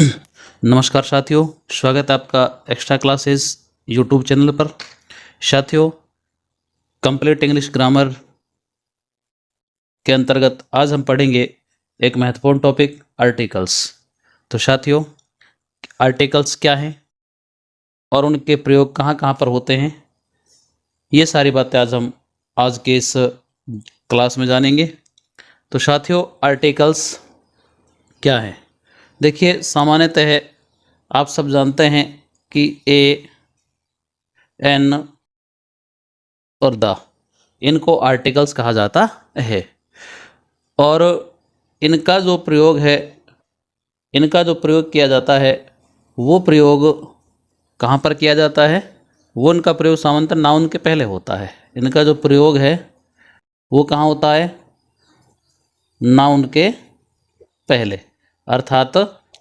नमस्कार साथियों, स्वागत है आपका एक्स्ट्रा क्लासेस यूट्यूब चैनल पर। साथियों, कंप्लीट इंग्लिश ग्रामर के अंतर्गत आज हम पढ़ेंगे एक महत्वपूर्ण टॉपिक आर्टिकल्स। तो साथियों, आर्टिकल्स क्या हैं और उनके प्रयोग कहाँ कहाँ पर होते हैं, ये सारी बातें आज के इस क्लास में जानेंगे। तो साथियों, आर्टिकल्स क्या है? देखिए, सामान्यतः आप सब जानते हैं कि ए, एन और द, इनको आर्टिकल्स कहा जाता है। और इनका जो प्रयोग किया जाता है, वो प्रयोग कहाँ पर किया जाता है? वो इनका प्रयोग सामान्यतः नाउन के पहले होता है। इनका जो प्रयोग है वो कहाँ होता है? नाउन के पहले, अर्थात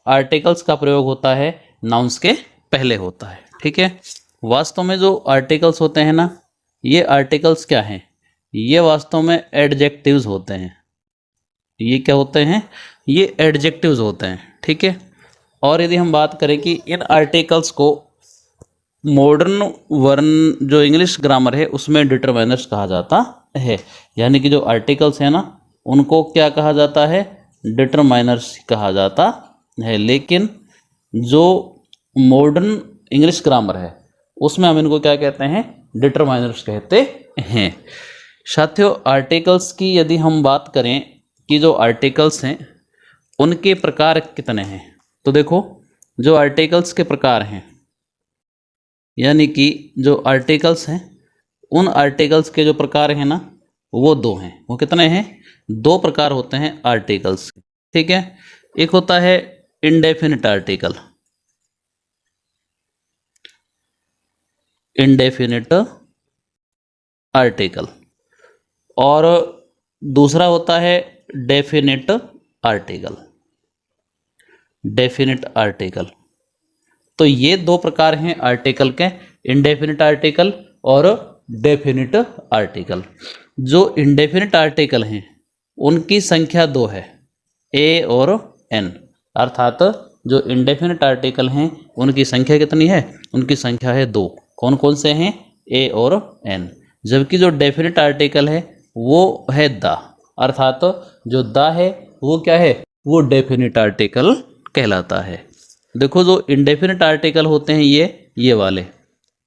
आर्टिकल्स का प्रयोग होता है नाउन्स के पहले होता है। ठीक है। वास्तव में जो आर्टिकल्स होते हैं ना, ये आर्टिकल्स क्या हैं? ये वास्तव में एडजेक्टिव्स होते हैं। ये क्या होते हैं? ये एडजेक्टिव्स होते हैं। ठीक है। और यदि हम बात करें कि इन आर्टिकल्स को मॉडर्न वर्न जो इंग्लिश ग्रामर है उसमें डिटरमाइनर्स कहा जाता है। यानी कि जो आर्टिकल्स हैं ना, उनको क्या कहा जाता है? डिटरमाइनर्स कहा जाता है। लेकिन जो मॉडर्न इंग्लिश ग्रामर है उसमें हम इनको क्या कहते हैं? डिटरमाइनर्स कहते हैं। साथियों, आर्टिकल्स की यदि हम बात करें कि जो आर्टिकल्स हैं उनके प्रकार कितने हैं, तो देखो, जो आर्टिकल्स के प्रकार हैं, यानी कि जो आर्टिकल्स हैं, उन आर्टिकल्स के जो प्रकार हैं ना, वो दो हैं। वो कितने हैं? दो प्रकार होते हैं आर्टिकल्स के। ठीक है। एक होता है इंडेफिनिट आर्टिकल, इंडेफिनिट आर्टिकल, और दूसरा होता है डेफिनिट आर्टिकल, डेफिनिट आर्टिकल। तो ये दो प्रकार हैं आर्टिकल के, इंडेफिनिट आर्टिकल और डेफिनिट आर्टिकल। जो इंडेफिनिट आर्टिकल हैं उनकी संख्या दो है, ए और एन। अर्थात जो इंडेफिनिट आर्टिकल हैं उनकी संख्या कितनी है? उनकी संख्या है दो। कौन कौन से हैं? ए और एन। जबकि जो डेफिनिट आर्टिकल है वो है द। अर्थात जो द है वो क्या है? वो डेफिनिट आर्टिकल कहलाता है। देखो, जो इंडेफिनिट आर्टिकल होते हैं ये वाले,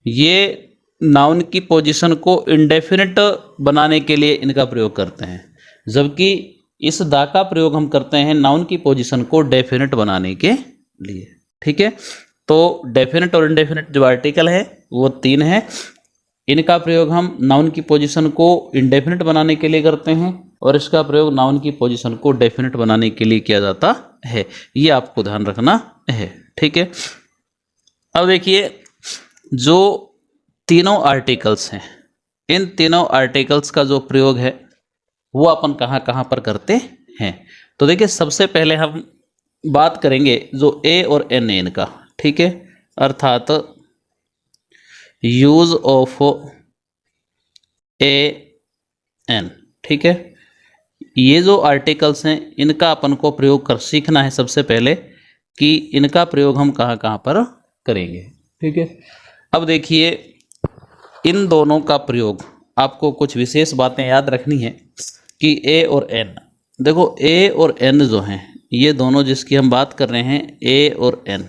ये नाउन की पोजीशन को इंडेफिनिट बनाने के लिए इनका प्रयोग करते हैं, जबकि इस दा का प्रयोग हम करते हैं नाउन की पोजीशन को डेफिनिट बनाने के लिए। ठीक है। तो डेफिनिट और इंडेफिनिट जो आर्टिकल है वो तीन है। इनका प्रयोग हम नाउन की पोजीशन को इंडेफिनिट बनाने के लिए करते हैं और इसका प्रयोग नाउन की पोजीशन को डेफिनिट बनाने के लिए किया जाता है। ये आपको ध्यान रखना है। ठीक है। अब देखिए, जो तीनों आर्टिकल्स हैं, इन तीनों आर्टिकल्स का जो प्रयोग है वो अपन कहाँ कहाँ पर करते हैं। तो देखिए, सबसे पहले हम बात करेंगे जो ए और एन है इनका। ठीक है। अर्थात यूज ऑफ ए एन। ठीक है। ये जो आर्टिकल्स हैं इनका अपन को प्रयोग कर सीखना है सबसे पहले, कि इनका प्रयोग हम कहाँ कहाँ पर करेंगे। ठीक है। अब देखिए, इन दोनों का प्रयोग आपको कुछ विशेष बातें याद रखनी है कि ए और एन। देखो, ए और एन जो हैं, ये दोनों जिसकी हम बात कर रहे हैं, ए और एन,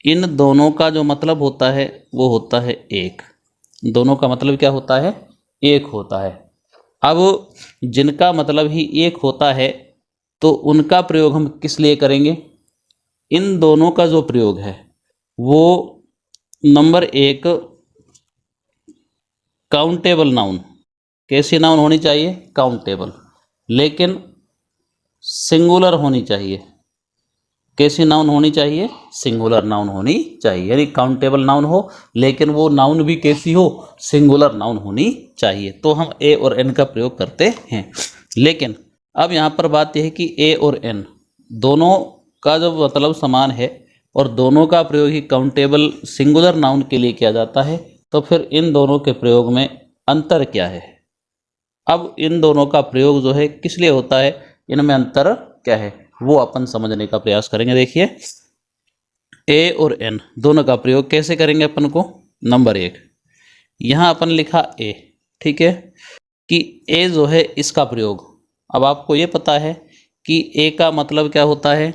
इन दोनों का जो मतलब होता है वो होता है एक। दोनों का मतलब क्या होता है? एक होता है। अब जिनका मतलब ही एक होता है तो उनका प्रयोग हम किस लिए करेंगे? इन दोनों का जो प्रयोग है वो नंबर एक, काउंटेबल नाउन। कैसी नाउन होनी चाहिए? काउंटेबल, लेकिन सिंगुलर होनी चाहिए। कैसी नाउन होनी चाहिए? सिंगुलर नाउन होनी चाहिए। यानी काउंटेबल नाउन हो, लेकिन वो नाउन भी कैसी हो? सिंगुलर नाउन होनी चाहिए। तो हम ए और एन का प्रयोग करते हैं। लेकिन अब यहाँ पर बात यह है कि ए और एन दोनों का जो मतलब समान है और दोनों का प्रयोग ही काउंटेबल सिंगुलर नाउन के लिए किया जाता है, तो फिर इन दोनों के प्रयोग में अंतर क्या है? अब इन दोनों का प्रयोग जो है किस लिए होता है, इनमें अंतर क्या है, वो अपन समझने का प्रयास करेंगे। देखिए, ए और एन दोनों का प्रयोग कैसे करेंगे अपन को। नंबर 1, यहाँ अपन लिखा ए, ठीक है, कि ए जो है इसका प्रयोग। अब आपको ये पता है कि ए का मतलब क्या होता है,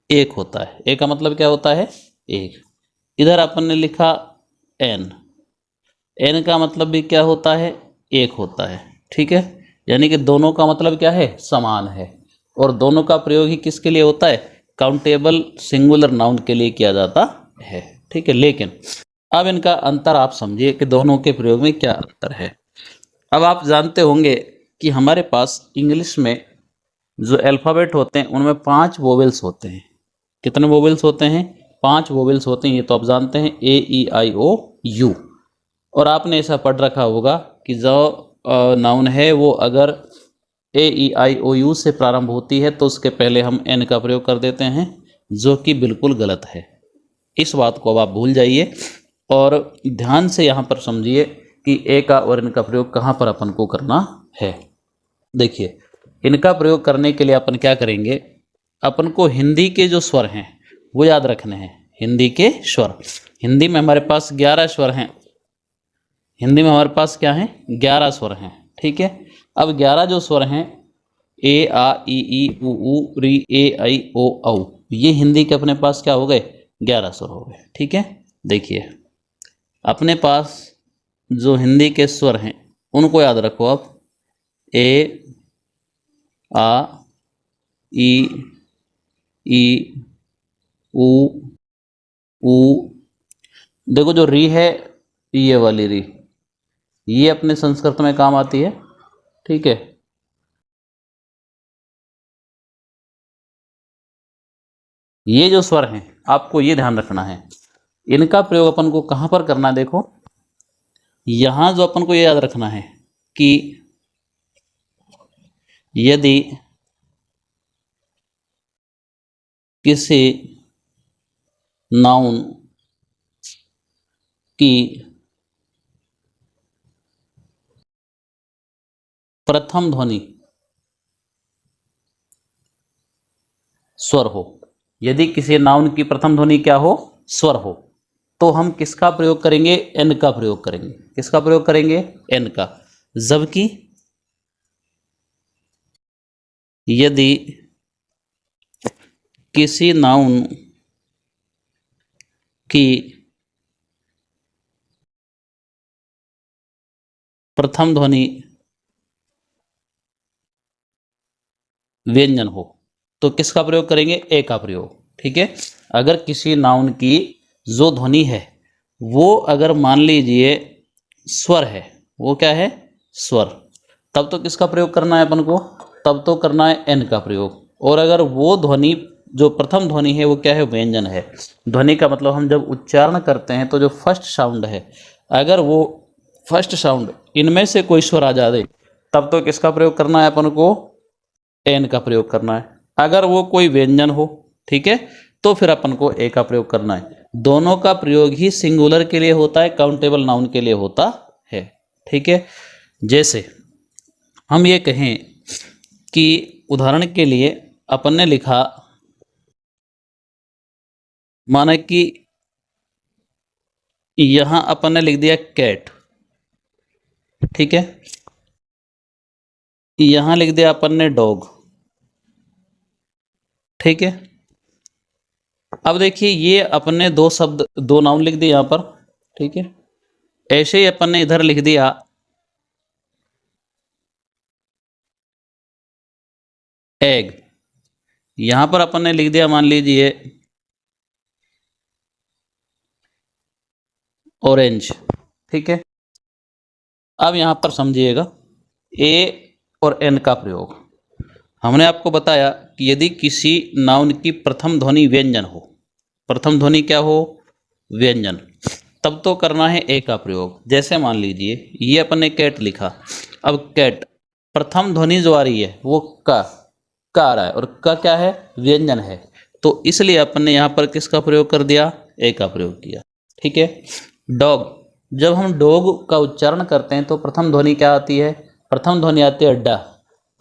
एक होता है। ए का मतलब क्या होता है, एक। इधर अपन ने लिखा एन, एन का मतलब भी क्या होता है, एक होता है, ठीक है। यानी कि दोनों का मतलब क्या है, समान है। और दोनों का प्रयोग ही किसके लिए होता है, काउंटेबल सिंगुलर नाउन के लिए किया जाता है, ठीक है। लेकिन अब इनका अंतर आप समझिए कि दोनों के प्रयोग में क्या अंतर है। अब आप जानते होंगे कि हमारे पास इंग्लिश में जो अल्फ़ाबेट होते हैं उनमें 5 वोवेल्स होते हैं। कितने वोवेल्स होते हैं, 5 वोवेल्स होते हैं। ये तो आप जानते हैं, ए ई आई ओ यू। और आपने ऐसा पढ़ रखा होगा कि जो नाउन है वो अगर ए ई आई ओ यू से प्रारंभ होती है तो उसके पहले हम एन का प्रयोग कर देते हैं, जो कि बिल्कुल गलत है। इस बात को अब आप भूल जाइए और ध्यान से यहाँ पर समझिए कि ए का और एन का प्रयोग कहाँ पर अपन को करना है। देखिए, इनका प्रयोग करने के लिए अपन क्या करेंगे, अपन को हिंदी के जो स्वर हैं वो याद रखने हैं। हिंदी के स्वर, हिंदी में हमारे पास 11 स्वर हैं। हिंदी में हमारे पास क्या हैं, 11 स्वर हैं, ठीक है। अब 11 जो स्वर हैं, ए आ ई ई उ री ए आई ओ औ, ये हिंदी के अपने पास क्या हो गए, 11 स्वर हो गए, ठीक है। देखिए, अपने पास जो हिंदी के स्वर हैं उनको याद रखो आप। ए आ ई उ। देखो जो री है, ये वाली री, ये अपने संस्कृत में काम आती है, ठीक है। ये जो स्वर हैं आपको ये ध्यान रखना है, इनका प्रयोग अपन को कहाँ पर करना है। देखो, यहाँ जो अपन को ये याद रखना है कि यदि किसी नाउन की प्रथम ध्वनि स्वर हो, यदि किसी नाउन की प्रथम ध्वनि क्या हो, स्वर हो, तो हम किसका प्रयोग करेंगे, एन का प्रयोग करेंगे। किसका प्रयोग करेंगे, एन का। जबकि यदि किसी नाउन की प्रथम ध्वनि व्यंजन हो तो किसका प्रयोग करेंगे, ए का प्रयोग, ठीक है। अगर किसी नाउन की जो ध्वनि है वो अगर मान लीजिए स्वर है, वो क्या है, स्वर, तब तो किसका प्रयोग करना है अपन को, तब तो करना है एन का प्रयोग। और अगर वो ध्वनि जो प्रथम ध्वनि है वो क्या है, व्यंजन है। ध्वनि का मतलब हम जब उच्चारण करते हैं तो जो फर्स्ट साउंड है, अगर वो फर्स्ट साउंड इनमें से कोई स्वर आ जाए तब तो किसका प्रयोग करना है अपन को, एन का प्रयोग करना है। अगर वो कोई व्यंजन हो, ठीक है, तो फिर अपन को ए का प्रयोग करना है। दोनों का प्रयोग ही सिंगुलर के लिए होता है, काउंटेबल नाउन के लिए होता है, ठीक है। जैसे हम ये कहें कि उदाहरण के लिए अपन ने लिखा, माना कि यहां अपन ने लिख दिया कैट, ठीक है, यहां लिख दिया अपन ने डॉग, ठीक है। अब देखिए, ये अपन ने दो शब्द, दो नाउन लिख दिए यहां पर, ठीक है। ऐसे ही अपन ने इधर लिख दिया एग, यहां पर अपन ने लिख दिया मान लीजिए ऑरेंज, ठीक है। अब यहां पर समझिएगा ए और एन का प्रयोग। हमने आपको बताया कि यदि किसी नाउन की प्रथम ध्वनि व्यंजन हो, प्रथम ध्वनि क्या हो, व्यंजन, तब तो करना है ए का प्रयोग। जैसे मान लीजिए ये अपन ने कैट लिखा, अब कैट प्रथम ध्वनि जो आ रही है वो का आ रहा है, और का क्या है, व्यंजन है, तो इसलिए अपन ने यहाँ पर किसका प्रयोग कर दिया, ए का प्रयोग किया, ठीक है। डॉग, जब हम डॉग का उच्चारण करते हैं तो प्रथम ध्वनि क्या आती है, प्रथम ध्वनि आती है ड,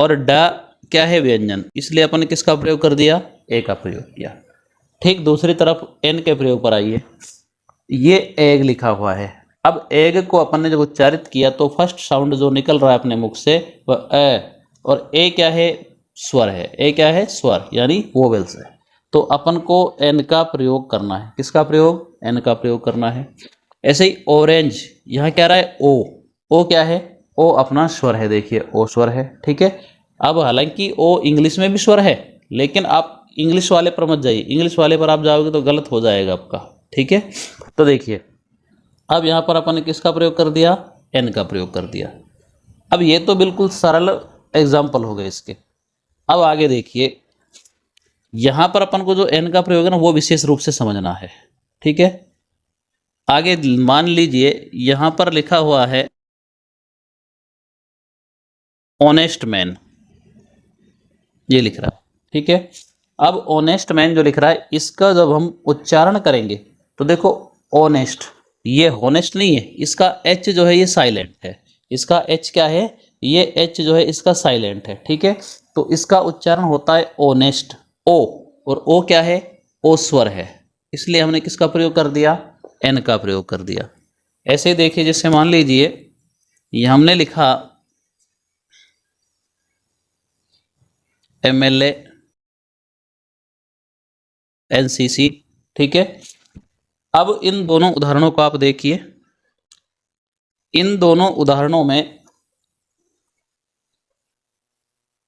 और ड क्या है, व्यंजन, इसलिए अपन ने किसका प्रयोग कर दिया, ए का प्रयोग किया। ठीक दूसरी तरफ एन के प्रयोग पर आइए, ये एग लिखा हुआ है। अब एग को अपन ने जब उच्चारित किया तो फर्स्ट साउंड जो निकल रहा है अपने मुख से वह ए, और ए क्या है, स्वर है। ए क्या है, स्वर यानी वोवेल्स है। तो अपन को एन का प्रयोग करना है। किसका प्रयोग, एन का प्रयोग करना है। ऐसे ही ऑरेंज, यहाँ क्या रहा है, ओ। ओ क्या है, ओ अपना स्वर है, देखिए ओ स्वर है, ठीक है। अब हालांकि ओ इंग्लिश में भी स्वर है, लेकिन आप इंग्लिश वाले पर मत जाइए, इंग्लिश वाले पर आप जाओगे तो गलत हो जाएगा आपका, ठीक है। तो देखिए अब यहाँ पर अपन ने किसका प्रयोग कर दिया, एन का प्रयोग कर दिया। अब ये तो बिल्कुल सरल एग्जाम्पल हो गए इसके। अब आगे देखिए, यहाँ पर अपन को जो एन का प्रयोग है ना वो विशेष रूप से समझना है, ठीक है। आगे मान लीजिए यहाँ पर लिखा हुआ है ऑनेस्ट मैन, ये लिख रहा है, ठीक है। अब ऑनेस्ट मैन जो लिख रहा है इसका जब हम उच्चारण करेंगे तो देखो ऑनेस्ट, ये हॉनेस्ट नहीं है, इसका एच जो है ये साइलेंट है। इसका एच क्या है, ये एच जो है इसका साइलेंट है, ठीक है। तो इसका उच्चारण होता है ऑनेस्ट, ओ, और ओ क्या है, ओ स्वर है, इसलिए हमने किसका प्रयोग कर दिया, एन का प्रयोग कर दिया। ऐसे देखिए जैसे मान लीजिए ये हमने लिखा MLA NCC, ठीक है। अब इन दोनों उदाहरणों को आप देखिए, इन दोनों उदाहरणों में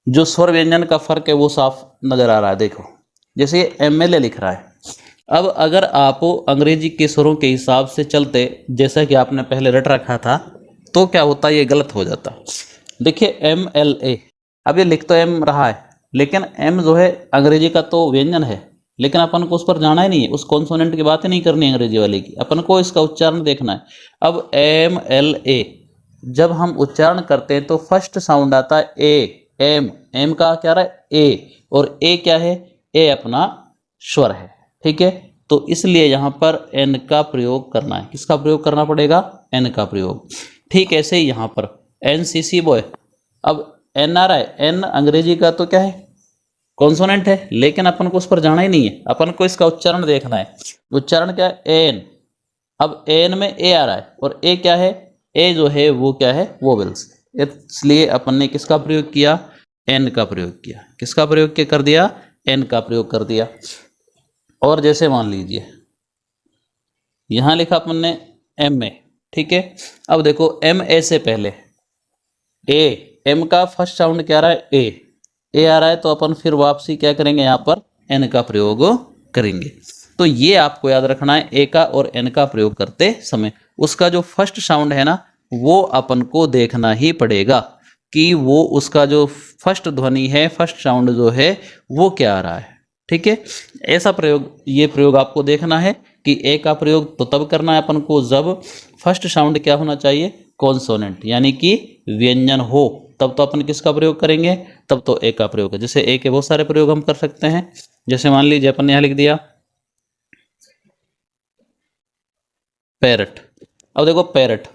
जो स्वर व्यंजन का फर्क है वो साफ नजर आ रहा है। देखो जैसे ये MLA लिख रहा है, अब अगर आप अंग्रेजी के स्वरों के हिसाब से चलते जैसा कि आपने पहले रट रखा था तो क्या होता, ये गलत हो जाता। देखिए MLA, अब ये लिख तो एम रहा है, लेकिन एम जो है अंग्रेजी का तो व्यंजन है, लेकिन अपन को उस पर जाना ही नहीं है, उस कॉन्सोनेंट की बात ही नहीं करनी है अंग्रेजी वाले की, अपन को इसका उच्चारण देखना है। अब MLA जब हम उच्चारण करते हैं तो फर्स्ट साउंड आता है ए, एम का क्या रहा है, ए, और ए क्या है, ए अपना स्वर है, ठीक है। तो इसलिए यहाँ पर एन का प्रयोग करना है। किसका प्रयोग करना पड़ेगा, एन का प्रयोग। ठीक ऐसे ही यहाँ पर NCC बॉय, अब एन आ रहा है, एन अंग्रेजी का तो क्या है, कॉन्सोनेंट है, लेकिन अपन को उस पर जाना ही नहीं है, अपन को इसका उच्चारण देखना है। उच्चारण क्या है, एन। अब एन में ए आ रहा है और ए क्या है, ए जो है वो क्या है, वोवेल्स, इसलिए अपन ने किसका प्रयोग किया, एन का प्रयोग किया। किसका प्रयोग क्या कर दिया, एन का प्रयोग कर दिया। और जैसे मान लीजिए यहां लिखा अपन ने MA, ठीक है। अब देखो MA से पहले ए, एम का फर्स्ट साउंड क्या आ रहा है, ए आ रहा है, तो अपन फिर वापसी क्या करेंगे, यहाँ पर एन का प्रयोग करेंगे। तो ये आपको याद रखना है, ए का और एन का प्रयोग करते समय उसका जो फर्स्ट साउंड है ना वो अपन को देखना ही पड़ेगा कि वो उसका जो फर्स्ट ध्वनि है, फर्स्ट साउंड जो है वो क्या आ रहा है, ठीक है। ऐसा प्रयोग, ये प्रयोग आपको देखना है कि ए का प्रयोग तो तब करना है अपन को जब फर्स्ट साउंड क्या होना चाहिए, कॉन्सोनेंट यानी कि व्यंजन हो, तब तो अपन किसका प्रयोग करेंगे, तब तो ए का प्रयोग है। जैसे ए के बहुत सारे प्रयोग हम कर सकते हैं, जैसे मान लीजिए अपन ने यहाँ लिख दिया पैरट। अब देखो पैरट,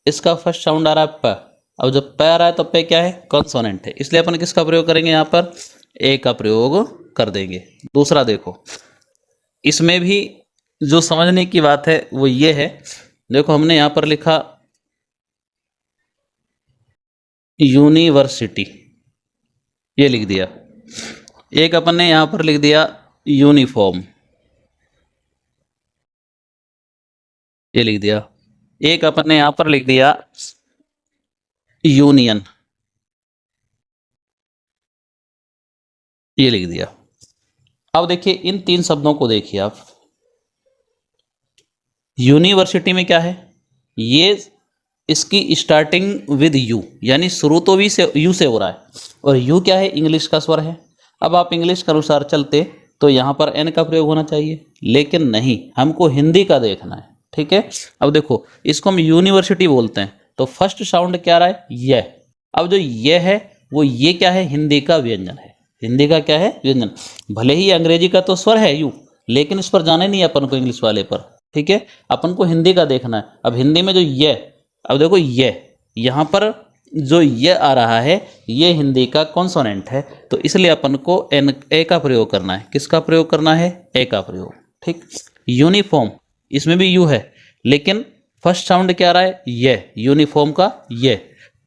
इसका फर्स्ट साउंड आ रहा है प, अब जब प आ रहा है तो पे क्या है, कॉन्सोनेंट है, इसलिए अपन किसका प्रयोग करेंगे, यहाँ पर ए का प्रयोग कर देंगे। दूसरा देखो, इसमें भी जो समझने की बात है वो ये है, देखो हमने यहाँ पर लिखा यूनिवर्सिटी, ये लिख दिया। एक अपन ने यहां पर लिख दिया यूनिफॉर्म, ये लिख दिया। एक अपन ने यहां पर लिख दिया यूनियन, ये लिख दिया। अब देखिए इन तीन शब्दों को देखिए आप, यूनिवर्सिटी में क्या है, ये इसकी स्टार्टिंग विद यू, यानी शुरू तो वी से, यू से हो रहा है, और यू क्या है, इंग्लिश का स्वर है। अब आप इंग्लिश के अनुसार चलते तो यहाँ पर एन का प्रयोग होना चाहिए, लेकिन नहीं, हमको हिंदी का देखना है, ठीक है। अब देखो इसको हम यूनिवर्सिटी बोलते हैं, तो फर्स्ट साउंड क्या रहा है, ये। अब जो ये है वो ये क्या है, हिंदी का व्यंजन है। हिंदी का क्या है, व्यंजन। भले ही अंग्रेजी का तो स्वर है यू, लेकिन इस पर जाने नहीं है अपन को, इंग्लिश वाले पर, ठीक है। अपन को हिंदी का देखना है। अब हिंदी में जो ये, अब देखो ये यहाँ पर जो ये आ रहा है ये हिंदी का कॉन्सोनेंट है, तो इसलिए अपन को एन ए का प्रयोग करना है। किसका प्रयोग करना है? ए का प्रयोग। ठीक। यूनिफॉर्म, इसमें भी यू है लेकिन फर्स्ट साउंड क्या आ रहा है? ये, यूनिफॉर्म का ये,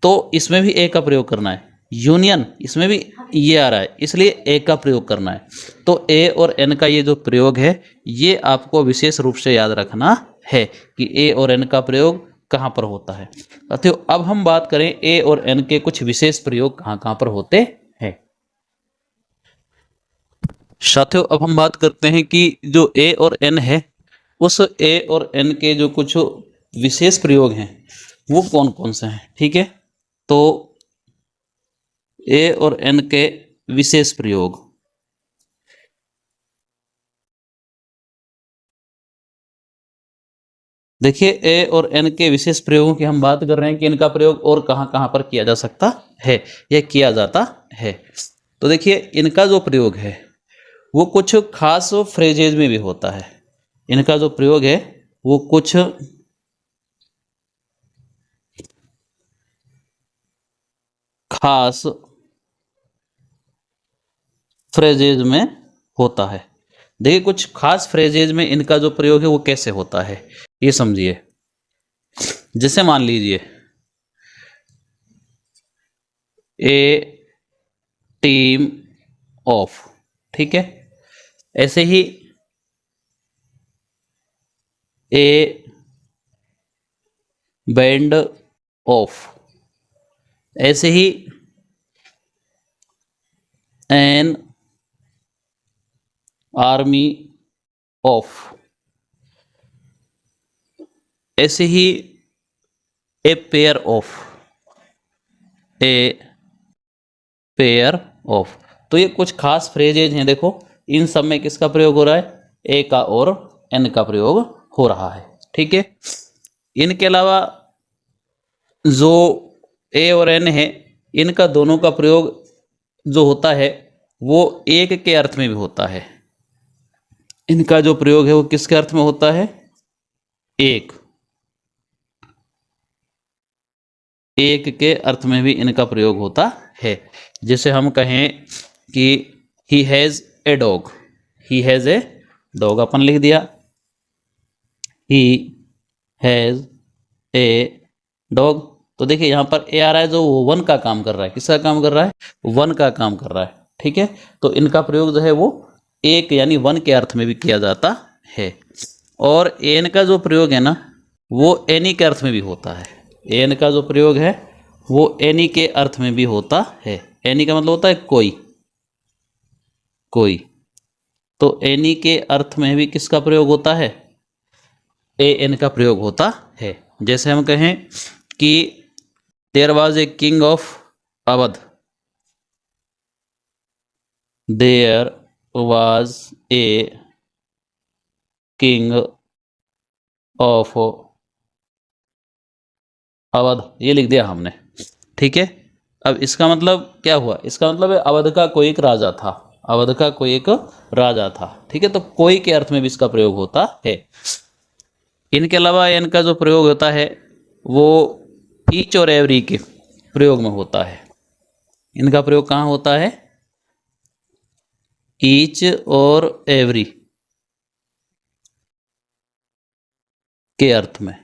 तो इसमें भी ए का प्रयोग करना है। यूनियन, इसमें भी ये आ रहा है, इसलिए ए का प्रयोग करना है। तो ए और एन का ये जो प्रयोग है ये आपको विशेष रूप से याद रखना है कि ए और एन का प्रयोग कहाँ पर होता है। साथियों अब हम बात करें ए और एन के कुछ विशेष प्रयोग कहाँ कहाँ पर होते हैं। साथियों अब हम बात करते हैं कि जो ए और एन है उस ए और एन के जो कुछ विशेष प्रयोग हैं वो कौन कौन से हैं। ठीक है, तो ए और एन के विशेष प्रयोग, देखिए ए और एन के विशेष प्रयोगों की हम बात कर रहे हैं कि इनका प्रयोग और कहाँ कहाँ पर किया जा सकता है या किया जाता है। तो देखिए इनका जो प्रयोग है वो कुछ खास फ्रेजेज में भी होता है। इनका जो प्रयोग है वो कुछ खास फ्रेजेज में होता है। देखिए कुछ खास फ्रेजेज में इनका जो प्रयोग है वो कैसे होता है ये समझिए। जैसे मान लीजिए ए टीम ऑफ, ठीक है, ऐसे ही ए बैंड ऑफ, ऐसे ही एन आर्मी ऑफ, ऐसे ही a pair of, a pair of. तो ये कुछ खास फ्रेजेज हैं। देखो इन सब में किसका प्रयोग हो रहा है? ए का और एन का प्रयोग हो रहा है। ठीक है, इनके अलावा जो ए और एन है इनका दोनों का प्रयोग जो होता है वो एक के अर्थ में भी होता है। इनका जो प्रयोग है वो किसके अर्थ में होता है? एक के अर्थ में भी इनका प्रयोग होता है। जैसे हम कहें कि he has a dog, he has a dog अपन लिख दिया, ही हैज़ ए डॉग। तो देखिए यहाँ पर ए आ रहा है जो वन का काम कर रहा है। किसका काम कर रहा है? वन का काम कर रहा है। ठीक है, तो इनका प्रयोग जो है वो एक यानी वन के अर्थ में भी किया जाता है। और एन का जो प्रयोग है ना वो एनी के अर्थ में भी होता है। एन का जो प्रयोग है वो एनी के अर्थ में भी होता है। एनी का मतलब होता है कोई, कोई। तो एनी के अर्थ में भी किसका प्रयोग होता है? ए एन का प्रयोग होता है। जैसे हम कहें कि there was a king of Awadh, there was a king of Awadh, ये लिख दिया हमने। ठीक है, अब इसका मतलब क्या हुआ? इसका मतलब है अवध का कोई एक राजा था, अवध का कोई एक राजा था। ठीक है, तो कोई के अर्थ में भी इसका प्रयोग होता है। इनके अलावा इनका जो प्रयोग होता है वो ईच और एवरी के प्रयोग में होता है। इनका प्रयोग कहाँ होता है? ईच और एवरी के अर्थ में।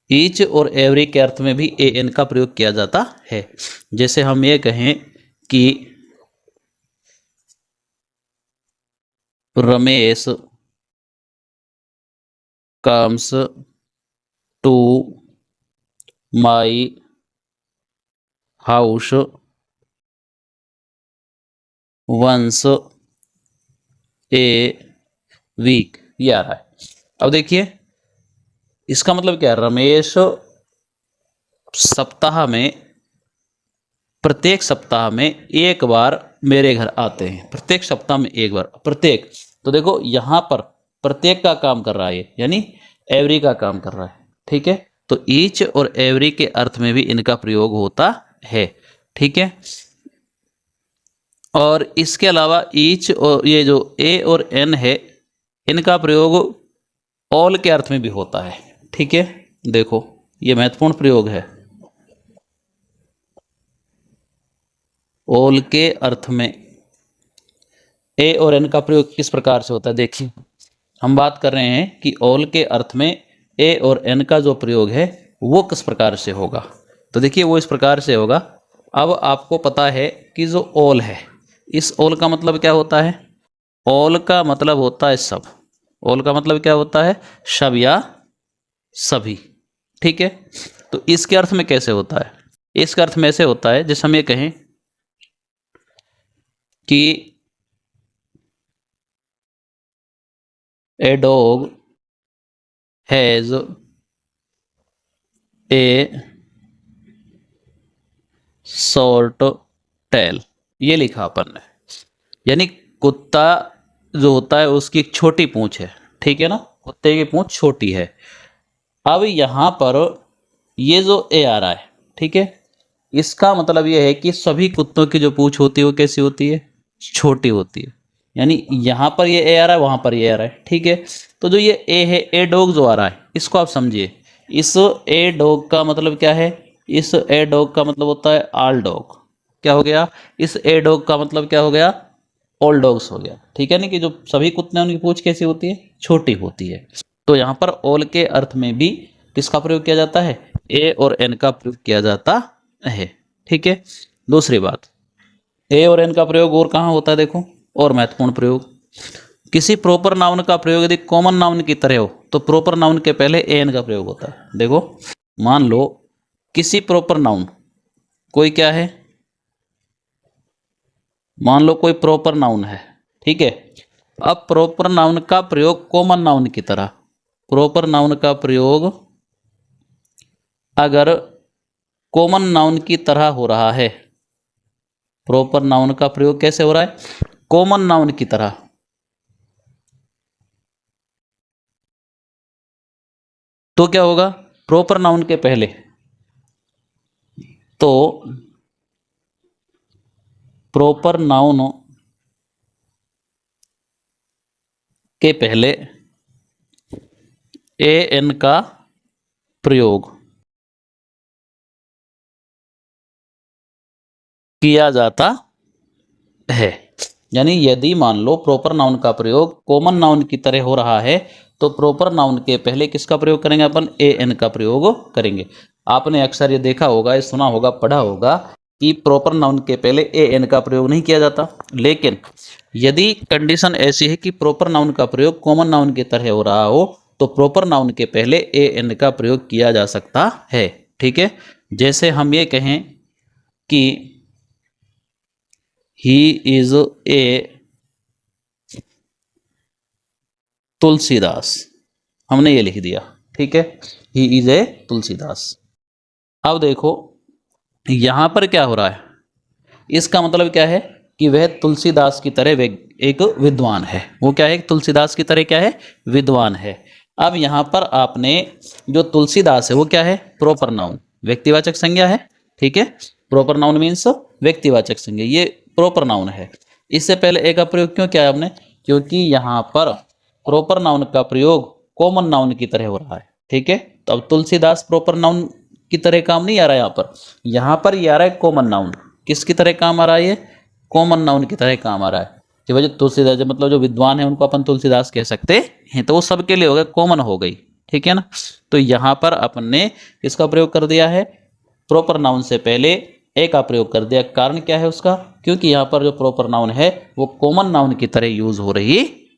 ईच और एवरी के अर्थ में भी ए एन का प्रयोग किया जाता है। जैसे हम ये कहें कि Ramesh comes to my house once a week, ये आ रहा है। अब देखिए इसका मतलब क्या है? रमेश सप्ताह में, प्रत्येक सप्ताह में एक बार मेरे घर आते हैं। प्रत्येक सप्ताह में एक बार, प्रत्येक। तो देखो यहाँ पर प्रत्येक का काम कर रहा है यानी एवरी का काम कर रहा है। ठीक है, तो ईच और एवरी के अर्थ में भी इनका प्रयोग होता है। ठीक है, और इसके अलावा ईच और ये जो ए और एन है इनका प्रयोग ऑल के अर्थ में भी होता है। ठीक है, देखो ये महत्वपूर्ण प्रयोग है। ऑल के अर्थ में ए और एन का प्रयोग किस प्रकार से होता है। देखिए हम बात कर रहे हैं कि ऑल के अर्थ में ए और एन का जो प्रयोग है वो किस प्रकार से होगा। तो देखिए वो इस प्रकार से होगा। अब आपको पता है कि जो ऑल है, इस ऑल का मतलब क्या होता है। ऑल का मतलब होता है सब। ऑल का मतलब क्या होता है, सब या सभी। ठीक है, तो इसके अर्थ में कैसे होता है। इसका अर्थ में ऐसे होता है जैसे हम ये कहें कि a dog has a short tail, ये लिखा अपन ने। यानी कुत्ता जो होता है उसकी एक छोटी पूंछ है। ठीक है ना, कुत्ते की पूंछ छोटी है। अब यहां पर ये जो ए आ रहा है, ठीक है, इसका मतलब ये है कि सभी कुत्तों की जो पूंछ होती है वो कैसी होती है, छोटी होती है। यानी यहां पर ये ए आ रहा है, वहां पर ये आ रहा है। ठीक है, तो जो ये ए है, ए डॉग जो आ रहा है, इसको आप समझिए। इस ए डॉग का मतलब क्या है, इस ए डॉग का मतलब होता है ऑल डॉग। क्या हो गया, इस ए डॉग का मतलब क्या हो गया, ऑल डॉग्स हो गया। ठीक है ना, कि जो सभी कुत्ते हैं उनकी पूंछ कैसी होती है, छोटी होती है। तो यहाँ पर ऑल के अर्थ में भी किसका प्रयोग किया जाता है, ए और एन का प्रयोग किया जाता है। ठीक है, दूसरी बात, ए और एन का प्रयोग और कहाँ होता है, देखो और महत्वपूर्ण प्रयोग। किसी प्रॉपर नाउन का प्रयोग यदि कॉमन नाउन की तरह हो तो प्रॉपर नाउन के पहले ए एन का प्रयोग होता है। देखो मान लो किसी प्रॉपर नाउन, कोई क्या है, मान लो कोई प्रॉपर नाउन है। ठीक है, अब प्रॉपर नाउन का प्रयोग कॉमन नाउन की तरह, प्रॉपर नाउन का प्रयोग अगर कॉमन नाउन की तरह हो रहा है, प्रॉपर नाउन का प्रयोग कैसे हो रहा है, कॉमन नाउन की तरह, तो क्या होगा, प्रॉपर नाउन के पहले, तो प्रॉपर नाउन के पहले ए एन का प्रयोग किया जाता है। यानी यदि मान लो प्रॉपर नाउन का प्रयोग कॉमन नाउन की तरह हो रहा है तो प्रॉपर नाउन के पहले किसका प्रयोग करेंगे, अपन ए एन का प्रयोग करेंगे। आपने अक्सर ये देखा होगा, ये सुना होगा, पढ़ा होगा कि प्रॉपर नाउन के पहले ए एन का प्रयोग नहीं किया जाता। लेकिन यदि कंडीशन ऐसी है कि प्रॉपर नाउन का प्रयोग कॉमन नाउन की तरह हो रहा हो तो प्रॉपर नाउन के पहले ए एन का प्रयोग किया जा सकता है। ठीक है, जैसे हम ये कहें कि ही इज ए तुलसीदास, हमने ये लिख दिया। ठीक है, ही इज ए तुलसीदास। अब देखो यहां पर क्या हो रहा है, इसका मतलब क्या है कि वह तुलसीदास की तरह एक विद्वान है। वो क्या है, तुलसीदास की तरह क्या है, विद्वान है। अब यहां पर आपने जो तुलसीदास है वो क्या है, प्रॉपर नाउन, व्यक्तिवाचक संज्ञा है। ठीक है, प्रॉपर नाउन मीन्स व्यक्तिवाचक संज्ञा, ये प्रॉपर नाउन है। इससे पहले ए का प्रयोग क्यों किया आपने, क्योंकि यहां पर प्रॉपर नाउन का प्रयोग कॉमन नाउन की तरह हो रहा है। ठीक है, तो अब तुलसीदास प्रॉपर नाउन की तरह काम नहीं आ रहा है यहां पर ये आ रहा है कॉमन नाउन। किसकी तरह काम आ रहा है, ये कॉमन नाउन की तरह काम आ रहा है। कि वजह तुलसीदास मतलब जो विद्वान है उनको अपन तुलसीदास कह सकते हैं, तो वो सबके लिए हो गया, कॉमन हो गई। ठीक है ना, तो यहां पर अपन ने इसका प्रयोग कर दिया है, प्रॉपर नाउन से पहले ए का प्रयोग कर दिया। कारण क्या है उसका, क्योंकि यहाँ पर जो प्रॉपर नाउन है वो कॉमन नाउन की तरह यूज हो रही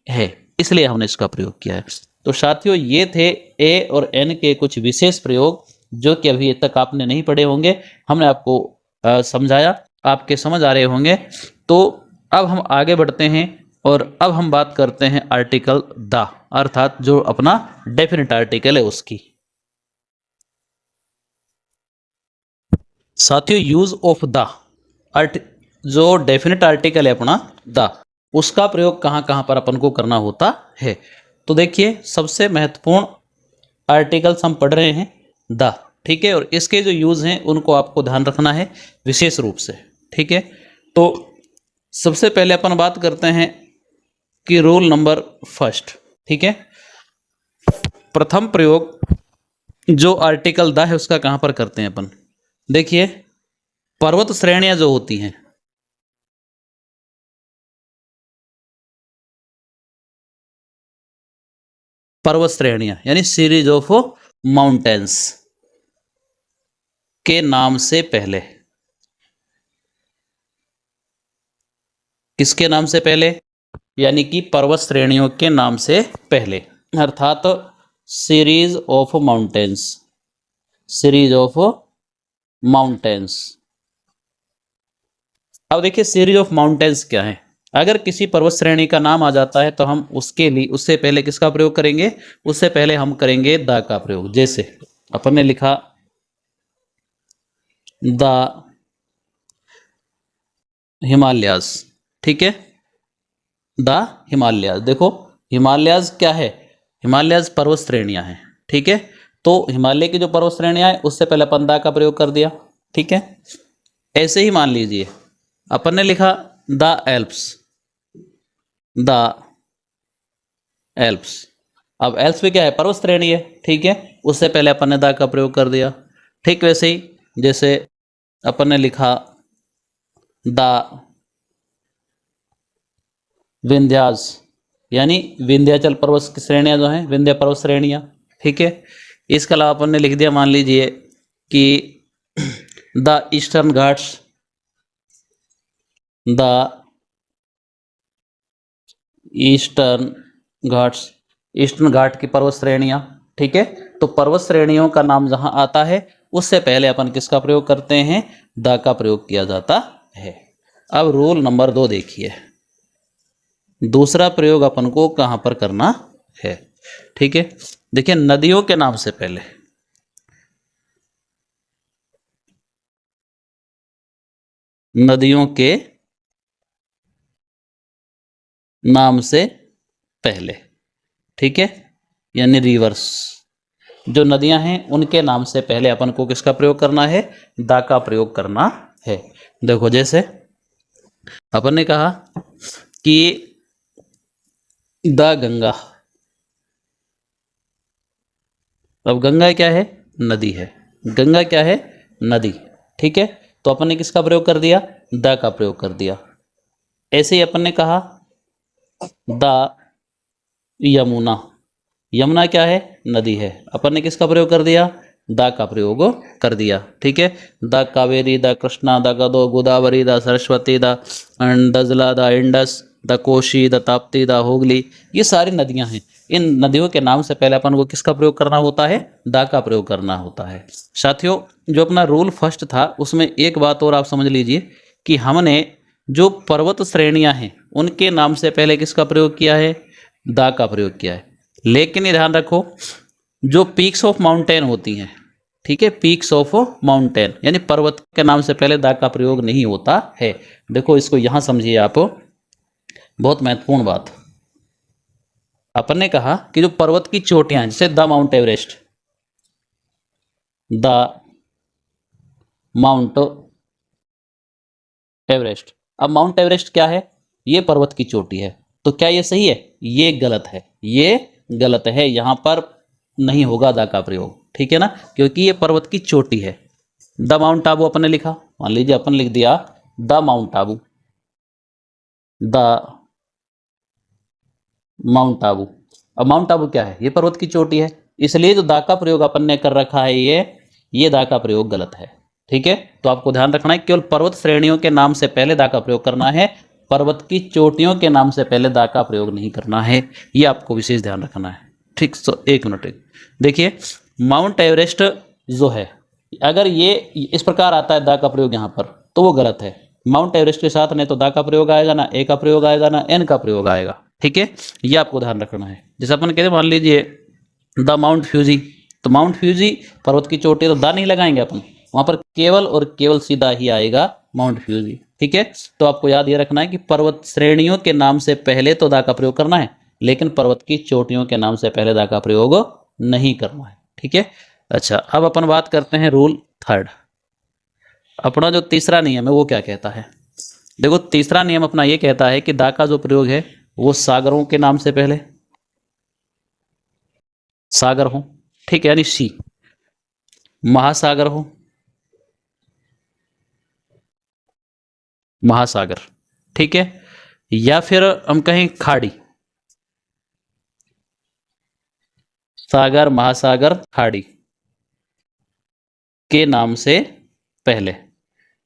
है, इसलिए हमने इसका प्रयोग किया है। तो साथियों ये थे ए और एन के कुछ विशेष प्रयोग जो कि अभी तक आपने नहीं पढ़े होंगे, हमने आपको समझाया, आपके समझ आ रहे होंगे। तो अब हम आगे बढ़ते हैं और अब हम बात करते हैं आर्टिकल द, अर्थात जो अपना डेफिनेट आर्टिकल है उसकी। साथियों यूज ऑफ द, जो डेफिनेट आर्टिकल है अपना द, उसका प्रयोग कहाँ कहाँ पर अपन को करना होता है। तो देखिए सबसे महत्वपूर्ण आर्टिकल्स हम पढ़ रहे हैं द। ठीक है, और इसके जो यूज हैं उनको आपको ध्यान रखना है विशेष रूप से। ठीक है, तो सबसे पहले अपन बात करते हैं कि रूल नंबर फर्स्ट। ठीक है, प्रथम प्रयोग जो आर्टिकल द है उसका कहां पर करते हैं अपन। देखिए पर्वत श्रेणियां जो होती हैं, पर्वत श्रेणियां यानी सीरीज ऑफ माउंटेन्स के नाम से पहले, किसके नाम से पहले, यानी कि पर्वत श्रेणियों के नाम से पहले, अर्थात series of mountains, series of mountains. अब देखिए सीरीज ऑफ माउंटेन्स क्या है। अगर किसी पर्वत श्रेणी का नाम आ जाता है तो हम उसके लिए उससे पहले किसका प्रयोग करेंगे, उससे पहले हम करेंगे द का प्रयोग। जैसे अपन ने लिखा द हिमालयाज, ठीक है, द हिमालयाज। देखो हिमालयाज क्या है, हिमालयाज पर्वत श्रेणियां हैं, ठीक है। तो हिमालय की जो पर्वत श्रेणियां हैं उससे पहले अपन द का प्रयोग कर दिया, ठीक है। ऐसे ही मान लीजिए अपन ने लिखा द एल्प्स, द एल्प्स। अब एल्प्स पे क्या है, पर्वत श्रेणी है, ठीक है, उससे पहले अपन ने द का प्रयोग कर दिया। ठीक वैसे ही जैसे अपन ने लिखा द विंध्याज, यानी विंध्याचल पर्वत की श्रेणियां जो हैं, विंध्य पर्वत श्रेणियां, ठीक है। इसके अलावा अपन ने लिख दिया, मान लीजिए कि the Eastern Ghats, the Eastern Ghats, Eastern Ghat की पर्वत श्रेणियां, ठीक है। तो पर्वत श्रेणियों का नाम जहां आता है उससे पहले अपन किसका प्रयोग करते हैं, द का प्रयोग किया जाता है। अब रूल नंबर 2 देखिए, दूसरा प्रयोग अपन को कहां पर करना है, ठीक है। देखिए नदियों के नाम से पहले, नदियों के नाम से पहले, ठीक है, यानी रिवर्स, जो नदियां हैं उनके नाम से पहले अपन को किसका प्रयोग करना है, द का प्रयोग करना है। देखो जैसे अपन ने कहा कि द गंगा, अब गंगा क्या है, नदी है, गंगा क्या है, नदी, ठीक है। तो अपन ने किसका प्रयोग कर दिया, द का प्रयोग कर दिया। ऐसे ही अपन ने कहा द यमुना, यमुना क्या है, नदी है, अपन ने किसका प्रयोग कर दिया, द का प्रयोग कर दिया, ठीक है। The Kaveri, the Krishna, the Godavari, the Saraswati, the Dajla, the Indus, the Koshi, the Tapti, the Hooghly, ये सारी नदियां हैं। इन नदियों के नाम से पहले अपन को किसका प्रयोग करना होता है, द का प्रयोग करना होता है। साथियों जो अपना रूल फर्स्ट था उसमें एक बात और आप समझ लीजिए कि हमने जो पर्वत श्रेणियां हैं उनके नाम से पहले किसका प्रयोग किया है, द का प्रयोग किया है। लेकिन ये ध्यान रखो जो पीक्स ऑफ माउंटेन होती हैं, ठीक है, पीक्स ऑफ माउंटेन यानी पर्वत के नाम से पहले द का प्रयोग नहीं होता है। देखो इसको यहां समझिए आप, बहुत महत्वपूर्ण बात। अपन ने कहा कि जो पर्वत की चोटियां जैसे the mount Everest, the mount Everest. अब माउंट एवरेस्ट क्या है, ये पर्वत की चोटी है, तो क्या ये सही है, ये गलत है, ये गलत है, यहां पर नहीं होगा द का प्रयोग, ठीक है ना, क्योंकि ये पर्वत की चोटी है। द माउंट आबू अपन ने लिखा, मान लीजिए अपन लिख दिया the mount Abu, the mount Abu. अब माउंट आबू क्या है, ये पर्वत की चोटी है, इसलिए जो द का प्रयोग अपन ने कर रखा है ये द का प्रयोग गलत है, ठीक है। तो आपको ध्यान रखना है केवल पर्वत श्रेणियों के नाम से पहले द का प्रयोग करना है, पर्वत की चोटियों के नाम से पहले द का प्रयोग नहीं करना है, ये आपको विशेष ध्यान रखना है, ठीक। तो एक मिनट देखिए, माउंट एवरेस्ट जो है अगर ये इस प्रकार आता है द का प्रयोग यहाँ पर तो वो गलत है। माउंट एवरेस्ट के साथ न तो द का प्रयोग आएगा, ना ए का प्रयोग आएगा, ना एन का प्रयोग आएगा, ठीक है, ये आपको ध्यान रखना है। जैसे अपन कहते मान लीजिए द माउंट फ्यूजी, तो माउंट फ्यूजी पर्वत की चोटी, तो द नहीं लगाएंगे अपन, वहां पर केवल और केवल सीधा ही आएगा माउंट फ्यूजी, ठीक है। तो आपको याद ये रखना है कि पर्वत श्रेणियों के नाम से पहले तो द का प्रयोग करना है, लेकिन पर्वत की चोटियों के नाम से पहले द का प्रयोग नहीं करना है, ठीक है। अच्छा अब अपन बात करते हैं रूल थर्ड। अपना जो तीसरा नियम है वो क्या कहता है, देखो तीसरा नियम अपना ये कहता है कि द का जो प्रयोग है वो सागरों के नाम से पहले, सागर हो, ठीक है, यानी सी, महासागर हो, महासागर, ठीक है, या फिर हम कहें खाड़ी, सागर, महासागर, खाड़ी के नाम से पहले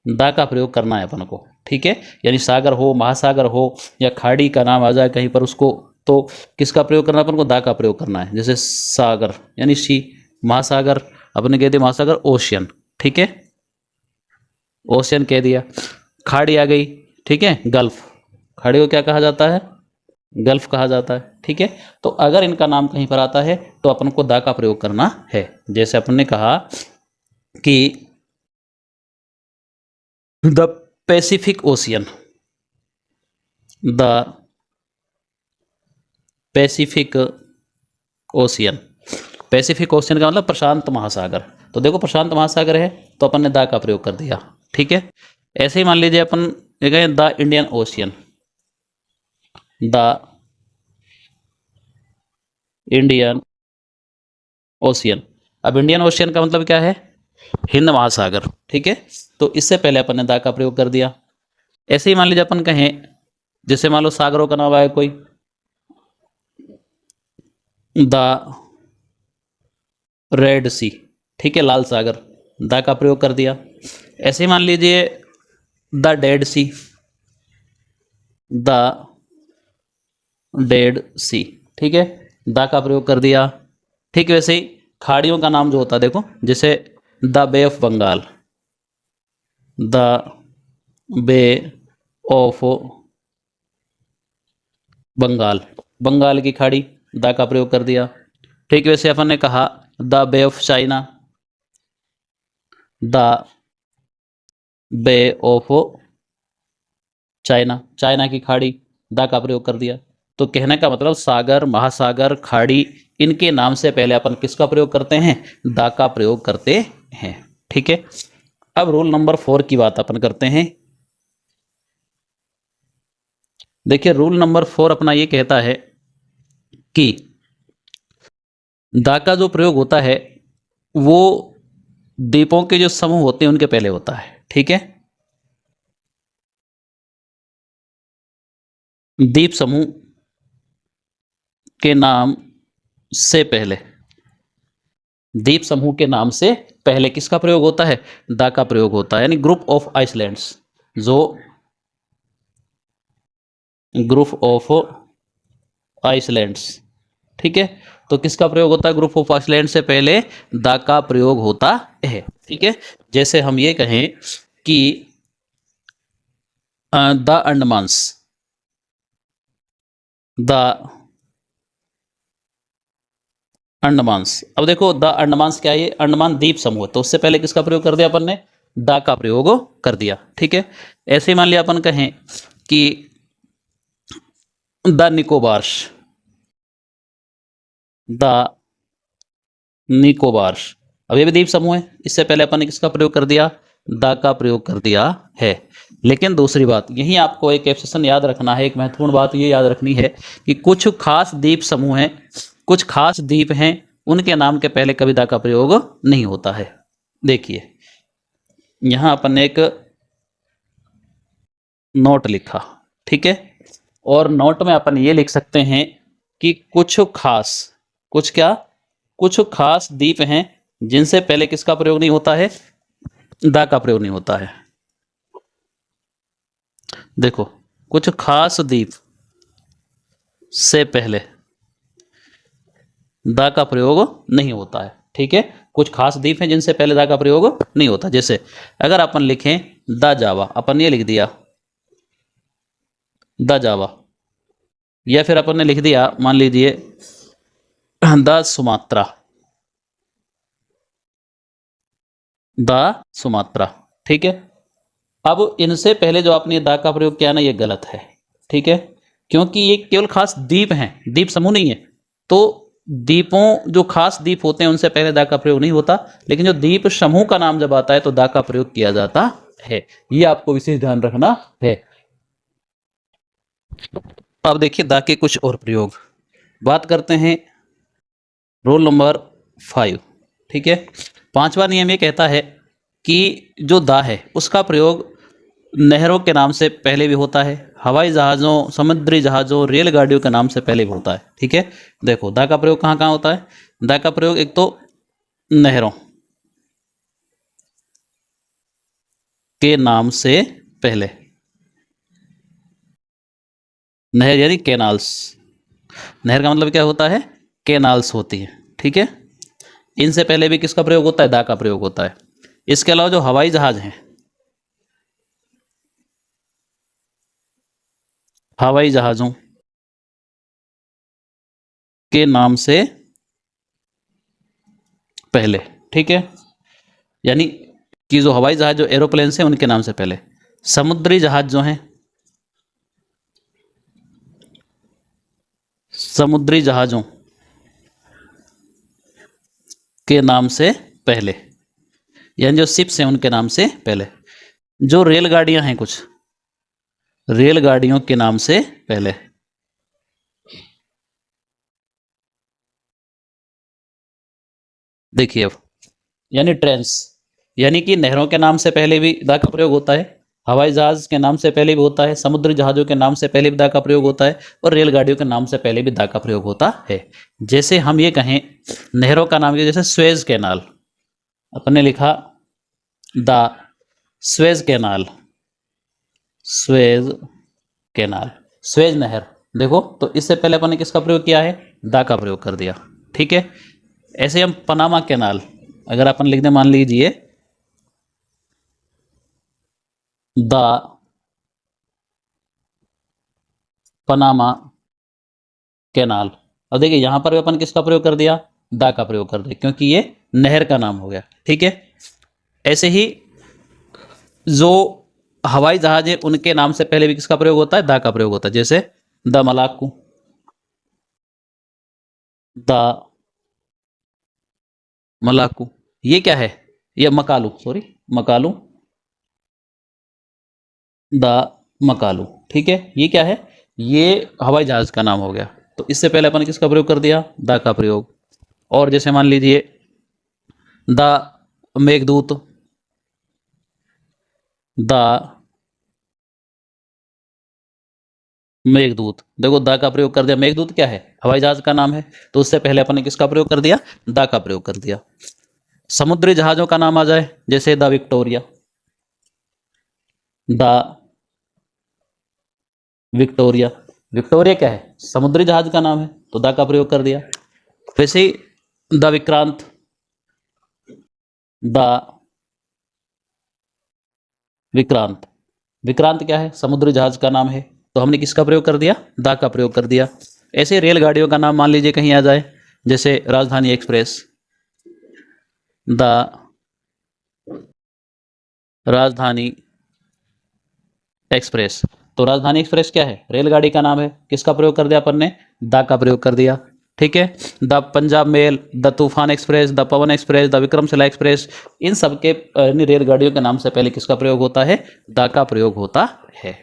दा का प्रयोग करना है अपन को, ठीक है। यानी सागर हो, महासागर हो या खाड़ी का नाम आ जाए कहीं पर, उसको तो किसका प्रयोग करना है अपन को? दा का प्रयोग करना है। जैसे सागर यानी सी, महासागर अपने कह दिया महासागर, ओशियन, ठीक है, ओशियन कह दिया। खाड़ी आ गई, ठीक है, गल्फ, खाड़ी को क्या कहा जाता है? गल्फ कहा जाता है, ठीक है। तो अगर इनका नाम कहीं पर आता है तो अपन को दा का प्रयोग करना है। जैसे अपन ने कहा कि the Pacific ocean, the Pacific ocean, Pacific ocean का मतलब प्रशांत महासागर। तो देखो प्रशांत महासागर है तो अपन ने दा का प्रयोग कर दिया, ठीक है। ऐसे ही मान लीजिए अपन कहें the Indian ocean, the Indian ocean. अब इंडियन ओशियन का मतलब क्या है? हिंद महासागर, ठीक है। तो इससे पहले अपन ने दा का प्रयोग कर दिया। ऐसे ही मान लीजिए अपन कहें, जैसे मान लो सागरों का नाम आया कोई, द रेड सी, ठीक है, लाल सागर, दा का प्रयोग कर दिया। ऐसे ही मान लीजिए the Dead Sea, the Dead Sea, ठीक है, दा का प्रयोग कर दिया। ठीक वैसे ही खाड़ियों का नाम जो होता है देखो, जैसे the bay of Bengal, the bay of Bengal, Bengal की खाड़ी, दा का प्रयोग कर दिया। ठीक वैसे अपन ने कहा the bay of China, the bay of China, China की खाड़ी, दा का प्रयोग कर दिया। तो कहने का मतलब सागर, महासागर, खाड़ी, इनके नाम से पहले अपन किसका प्रयोग करते हैं? दा का प्रयोग करते हैं, ठीक है। अब रूल नंबर 4 की बात अपन करते हैं। देखिए रूल नंबर 4 अपना ये कहता है कि दा का जो प्रयोग होता है वो द्वीपों के जो समूह होते हैं उनके पहले होता है, ठीक है। द्वीप समूह के नाम से पहले, द्वीप समूह के नाम से पहले किसका प्रयोग होता है? दा का प्रयोग होता है। यानी ग्रुप ऑफ आइसलैंड्स, जो ग्रुप ऑफ आइसलैंड्स, ठीक है, तो किसका प्रयोग होता है? ग्रुप ऑफ आइसलैंड से पहले दा का प्रयोग होता है, ठीक है। जैसे हम ये कहें कि द अंडमान्स, द अंडमान्स। अब देखो द अंडमान्स क्या है? ये अंडमान द्वीप समूह, तो उससे पहले किसका प्रयोग कर दिया अपन ने? दा का प्रयोग कर दिया, ठीक है। ऐसे ही मान लिया अपन कहें कि द निकोबार्स, द निकोबार्स, अब ये भी द्वीप समूह है, इससे पहले अपन ने किसका प्रयोग कर दिया? दा का प्रयोग कर दिया है। लेकिन दूसरी बात यही आपको एक एक्सेप्शन याद रखना है, एक महत्वपूर्ण बात ये याद रखनी है कि कुछ खास द्वीप समूह हैं, कुछ खास द्वीप हैं, उनके नाम के पहले कभी दा का प्रयोग नहीं होता है। देखिए यहां अपन ने एक नोट लिखा, ठीक है, और नोट में अपन ये लिख सकते हैं कि कुछ खास, कुछ क्या? कुछ खास द्वीप हैं जिनसे पहले किसका प्रयोग नहीं होता है? दा का प्रयोग नहीं होता है। देखो कुछ खास द्वीप से पहले दा का प्रयोग नहीं होता है, ठीक है। कुछ खास द्वीप हैं जिनसे पहले दा का प्रयोग नहीं होता। जैसे अगर अपन लिखें द जावा, अपन ये लिख दिया द जावा, या फिर अपन ने लिख दिया मान लीजिए द सुमात्रा, द सुमात्रा, ठीक है। अब इनसे पहले जो आपने दा का प्रयोग किया ना, ये गलत है, ठीक है, क्योंकि ये केवल खास द्वीप हैं, द्वीप समूह नहीं है। तो द्वीपों, जो खास द्वीप होते हैं उनसे पहले दा का प्रयोग नहीं होता, लेकिन जो द्वीप समूह का नाम जब आता है तो दा का प्रयोग किया जाता है। ये आपको विशेष ध्यान रखना है। अब देखिए दा के कुछ और प्रयोग, बात करते हैं रूल नंबर 5, ठीक है। 5वां नियम ये कहता है कि जो दा है उसका प्रयोग नहरों के नाम से पहले भी होता है, हवाई जहाज़ों, समुद्री जहाज़ों, रेलगाड़ियों के नाम से पहले भी होता है। ठीक है, देखो दा का प्रयोग कहाँ कहाँ होता है। दा का प्रयोग एक तो नहरों के नाम से पहले, नहर यानी कैनाल्स, नहर का मतलब क्या होता है, कैनाल्स होती है। ठीक है, इनसे पहले भी किसका प्रयोग होता है, दा का प्रयोग होता है। इसके अलावा जो हवाई जहाज हैं, हवाई जहाज़ों के नाम से पहले, ठीक है, यानी कि जो हवाई जहाज, जो एरोप्लेन हैं, उनके नाम से पहले। समुद्री जहाज जो हैं, समुद्री जहाजों के नाम से पहले, यानी जो शिप्स हैं उनके नाम से पहले। जो रेलगाड़ियां हैं कुछ, रेलगाड़ियों के नाम से पहले। देखिए अब, यानी ट्रेन्स, यानी कि नहरों के नाम से पहले भी दा का प्रयोग होता है, हवाई जहाज के नाम से पहले भी होता है, समुद्री जहाजों के नाम से पहले भी दा का प्रयोग होता है, और रेलगाड़ियों के नाम से पहले भी दा का प्रयोग होता है। जैसे हम ये कहें, नहरों का नाम, जैसे स्वेज कैनाल, अपने लिखा the Suez canal, Suez canal, Suez नहर, देखो तो इससे पहले अपन ने किसका प्रयोग किया है, दा का प्रयोग कर दिया। ठीक है, ऐसे हम पनामा कैनाल, अगर अपन लिख दें, मान लीजिए द पनामा कैनाल, अब देखिए यहां पर भी अपन किसका प्रयोग कर दिया, दा का प्रयोग कर दिया, क्योंकि ये नहर का नाम हो गया। ठीक है, ऐसे ही जो हवाई जहाज है उनके नाम से पहले भी किसका प्रयोग होता है, दा का प्रयोग होता है। जैसे द मलाकू, द मलाकू, ये क्या है, ये मकालू, सॉरी मकालू, द मकालू। ठीक है, ये क्या है, ये हवाई जहाज का नाम हो गया। तो इससे पहले अपन किसका प्रयोग कर दिया, दा का प्रयोग। और जैसे मान लीजिए द मेघदूत, द मेघदूत, देखो दा का प्रयोग कर दिया। मेघदूत क्या है, हवाई जहाज का नाम है, तो उससे पहले अपन ने किसका प्रयोग कर दिया, दा का प्रयोग कर दिया। समुद्री जहाजों का नाम आ जाए, जैसे the Victoria, the Victoria, Victoria क्या है, समुद्री जहाज का नाम है, तो दा का प्रयोग कर दिया। वैसे ही द विक्रांत, द विक्रांत, विक्रांत क्या है, समुद्री जहाज का नाम है, तो हमने किसका प्रयोग कर दिया, दा का प्रयोग कर दिया। ऐसे रेलगाड़ियों का नाम मान लीजिए कहीं आ जाए, जैसे राजधानी एक्सप्रेस, द राजधानी एक्सप्रेस, तो राजधानी एक्सप्रेस क्या है, रेलगाड़ी का नाम है, किसका प्रयोग कर दिया अपन ने, दा का प्रयोग कर दिया। ठीक है, the Punjab Mail, the Toofan Express, the Pawan Express, the Vikramshila Express, इन सब के रेलगाड़ियों के नाम से पहले किसका प्रयोग होता है, दा का प्रयोग होता है।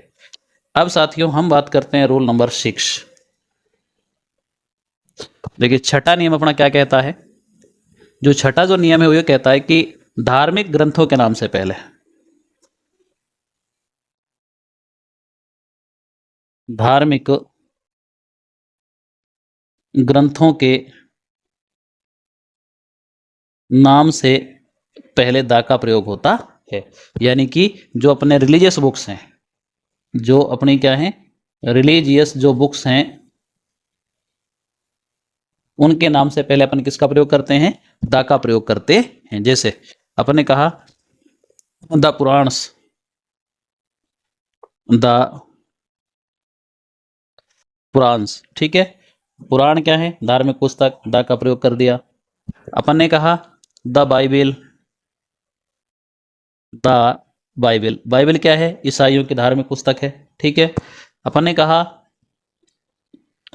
अब साथियों हम बात करते हैं रूल नंबर 6। देखिए छठा नियम अपना क्या कहता है, जो छठा जो नियम है वो ये कहता है कि धार्मिक ग्रंथों के नाम से पहले, धार्मिक ग्रंथों के नाम से पहले दा का प्रयोग होता है। यानी कि जो अपने रिलीजियस बुक्स हैं, जो अपनी क्या हैं, रिलीजियस जो बुक्स हैं, उनके नाम से पहले अपन किसका प्रयोग करते हैं, दा का प्रयोग करते हैं। जैसे अपन ने कहा द पुराणस, द पुराणस, ठीक है, पुराण क्या है, धार्मिक पुस्तक, दा का प्रयोग कर दिया। अपन ने कहा the Bible, the Bible, Bible क्या है, ईसाइयों की धार्मिक पुस्तक है। ठीक है, अपन ने कहा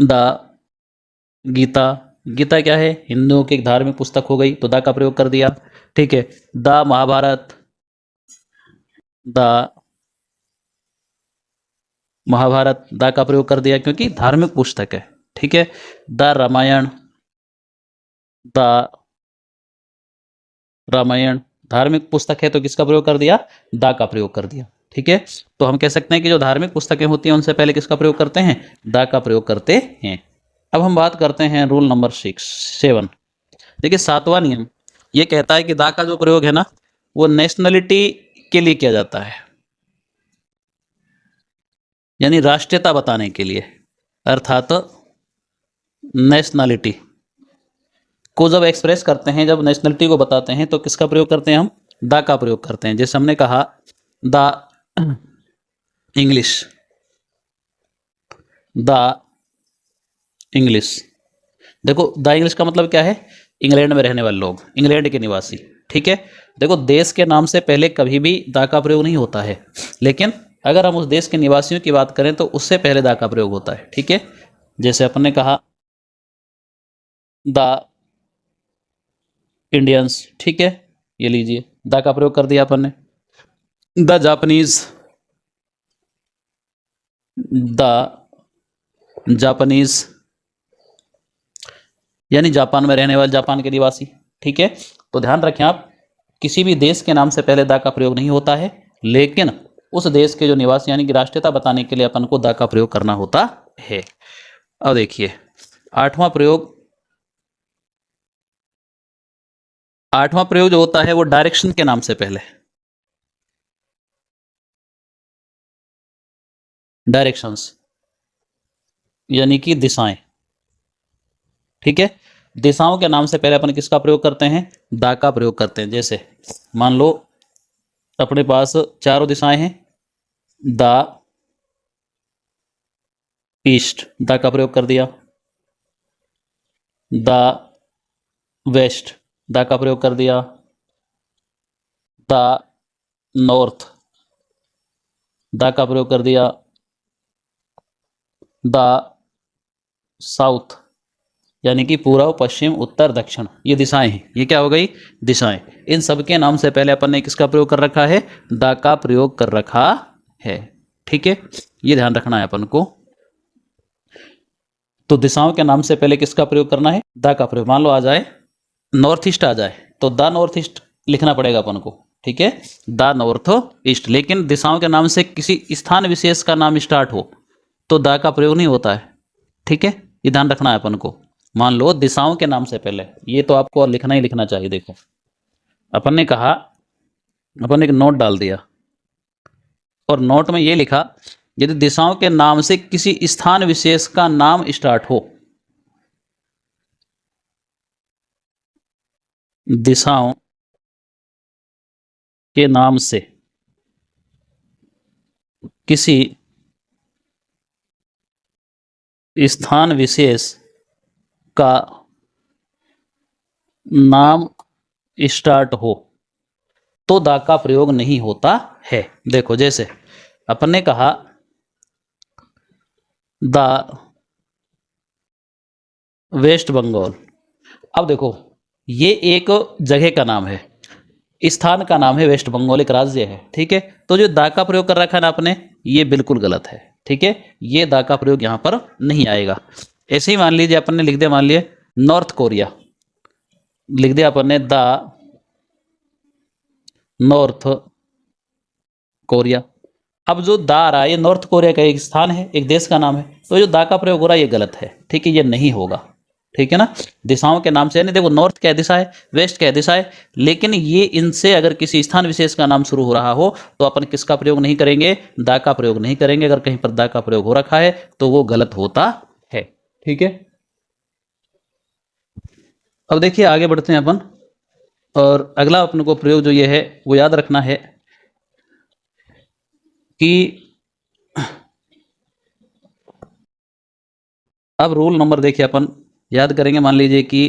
द गीता, गीता क्या है, हिंदुओं की एक धार्मिक पुस्तक हो गई, तो दा का प्रयोग कर दिया। ठीक है, द महाभारत, द महाभारत, दा का प्रयोग कर दिया क्योंकि धार्मिक पुस्तक है। ठीक है, द रामायण, द रामायण धार्मिक पुस्तक है, तो किसका प्रयोग कर दिया, दा का प्रयोग कर दिया। ठीक है, तो हम कह सकते हैं कि जो धार्मिक पुस्तकें होती हैं उनसे पहले किसका प्रयोग करते हैं, द का प्रयोग करते हैं। अब हम बात करते हैं रूल नंबर 7। देखिए 7वां नियम ये कहता है कि द का जो प्रयोग है ना वो नेशनलिटी के लिए किया जाता है, यानी राष्ट्रीयता बताने के लिए, अर्थात नेशनलिटी को जब एक्सप्रेस करते हैं, जब नेशनलिटी को बताते हैं तो किसका प्रयोग करते हैं, हम द का प्रयोग करते हैं। जैसे हमने कहा द इंग्लिश, द इंग्लिश। देखो द इंग्लिश का मतलब क्या है, इंग्लैंड में रहने वाले लोग, इंग्लैंड के निवासी। ठीक है, देखो देश के नाम से पहले कभी भी द का प्रयोग नहीं होता है, लेकिन अगर हम उस देश के निवासियों की बात करें तो उससे पहले द का प्रयोग होता है। ठीक है, जैसे अपन ने कहा द इंडियंस, ठीक है, ये लीजिए द का प्रयोग कर दिया अपन ने। द जापानीज, द जापानीज यानी जापान में रहने वाले, जापान के निवासी। ठीक है, तो ध्यान रखें आप, किसी भी देश के नाम से पहले द का प्रयोग नहीं होता है, लेकिन उस देश के जो निवासी यानी कि राष्ट्रीयता बताने के लिए अपन को द का प्रयोग करना होता है। अब देखिए 8वां प्रयोग, 8वां प्रयोग जो होता है वो डायरेक्शन के नाम से पहले, डायरेक्शंस यानी कि दिशाएं। ठीक है, दिशाओं के नाम से पहले अपन किसका प्रयोग करते हैं, द का प्रयोग करते हैं। जैसे मान लो अपने पास चारों दिशाएं हैं, द ईस्ट, द का प्रयोग कर दिया, द वेस्ट, द का प्रयोग कर दिया, द नॉर्थ, द का प्रयोग कर दिया, द साउथ यानी कि पूर्व पश्चिम उत्तर दक्षिण, ये दिशाएं हैं, ये क्या हो गई, दिशाएं। इन सब के नाम से पहले अपन ने किसका प्रयोग कर रखा है, द का प्रयोग कर रखा है। ठीक है, ये ध्यान रखना है अपन को। तो दिशाओं के नाम से पहले किसका प्रयोग करना है, द का प्रयोग। मान लो आ जाए नॉर्थ ईस्ट आ जाए तो द नॉर्थ ईस्ट लिखना पड़ेगा अपन को। ठीक है, द नॉर्थ ईस्ट, लेकिन दिशाओं के नाम से किसी स्थान विशेष का नाम स्टार्ट हो तो द का प्रयोग नहीं होता है। ठीक है, ये ध्यान रखना है अपन को। मान लो दिशाओं के नाम से पहले, ये तो आपको लिखना ही लिखना चाहिए। देखो अपन ने कहा, अपन ने एक नोट डाल दिया और नोट में ये लिखा, यदि दिशाओं के नाम से किसी स्थान विशेष का नाम स्टार्ट हो, दिशाओं के नाम से किसी स्थान विशेष का नाम स्टार्ट हो तो द का प्रयोग नहीं होता है। देखो जैसे अपन ने कहा द वेस्ट बंगाल, अब देखो ये एक जगह का नाम है, स्थान का नाम है, वेस्ट बंगाल एक राज्य है। ठीक है, तो जो द का प्रयोग कर रखा है ना आपने, ये बिल्कुल गलत है। ठीक है, ये द का प्रयोग यहां पर नहीं आएगा। ऐसे ही मान लीजिए अपन ने लिख दिया, मान लिया नॉर्थ कोरिया, लिख दिया अपन ने द नॉर्थ कोरिया। अब जो द आ रहा है ये नॉर्थ कोरिया का एक स्थान है, एक देश का नाम है, तो जो द का प्रयोग हो रहा है ये गलत है। ठीक है, ये नहीं होगा। ठीक है ना, दिशाओं के नाम से, यानी देखो नॉर्थ क्या दिशा है, वेस्ट क्या दिशा है, लेकिन ये इनसे अगर किसी स्थान विशेष का नाम शुरू हो रहा हो तो अपन किसका प्रयोग नहीं करेंगे, द का प्रयोग नहीं करेंगे। अगर कहीं पर द का प्रयोग हो रखा है तो वो गलत होता है। ठीक है, अब देखिए आगे बढ़ते हैं अपन, और अगला अपन को प्रयोग जो ये है वो याद रखना है कि अब रूल नंबर देखिए अपन याद करेंगे। मान लीजिए कि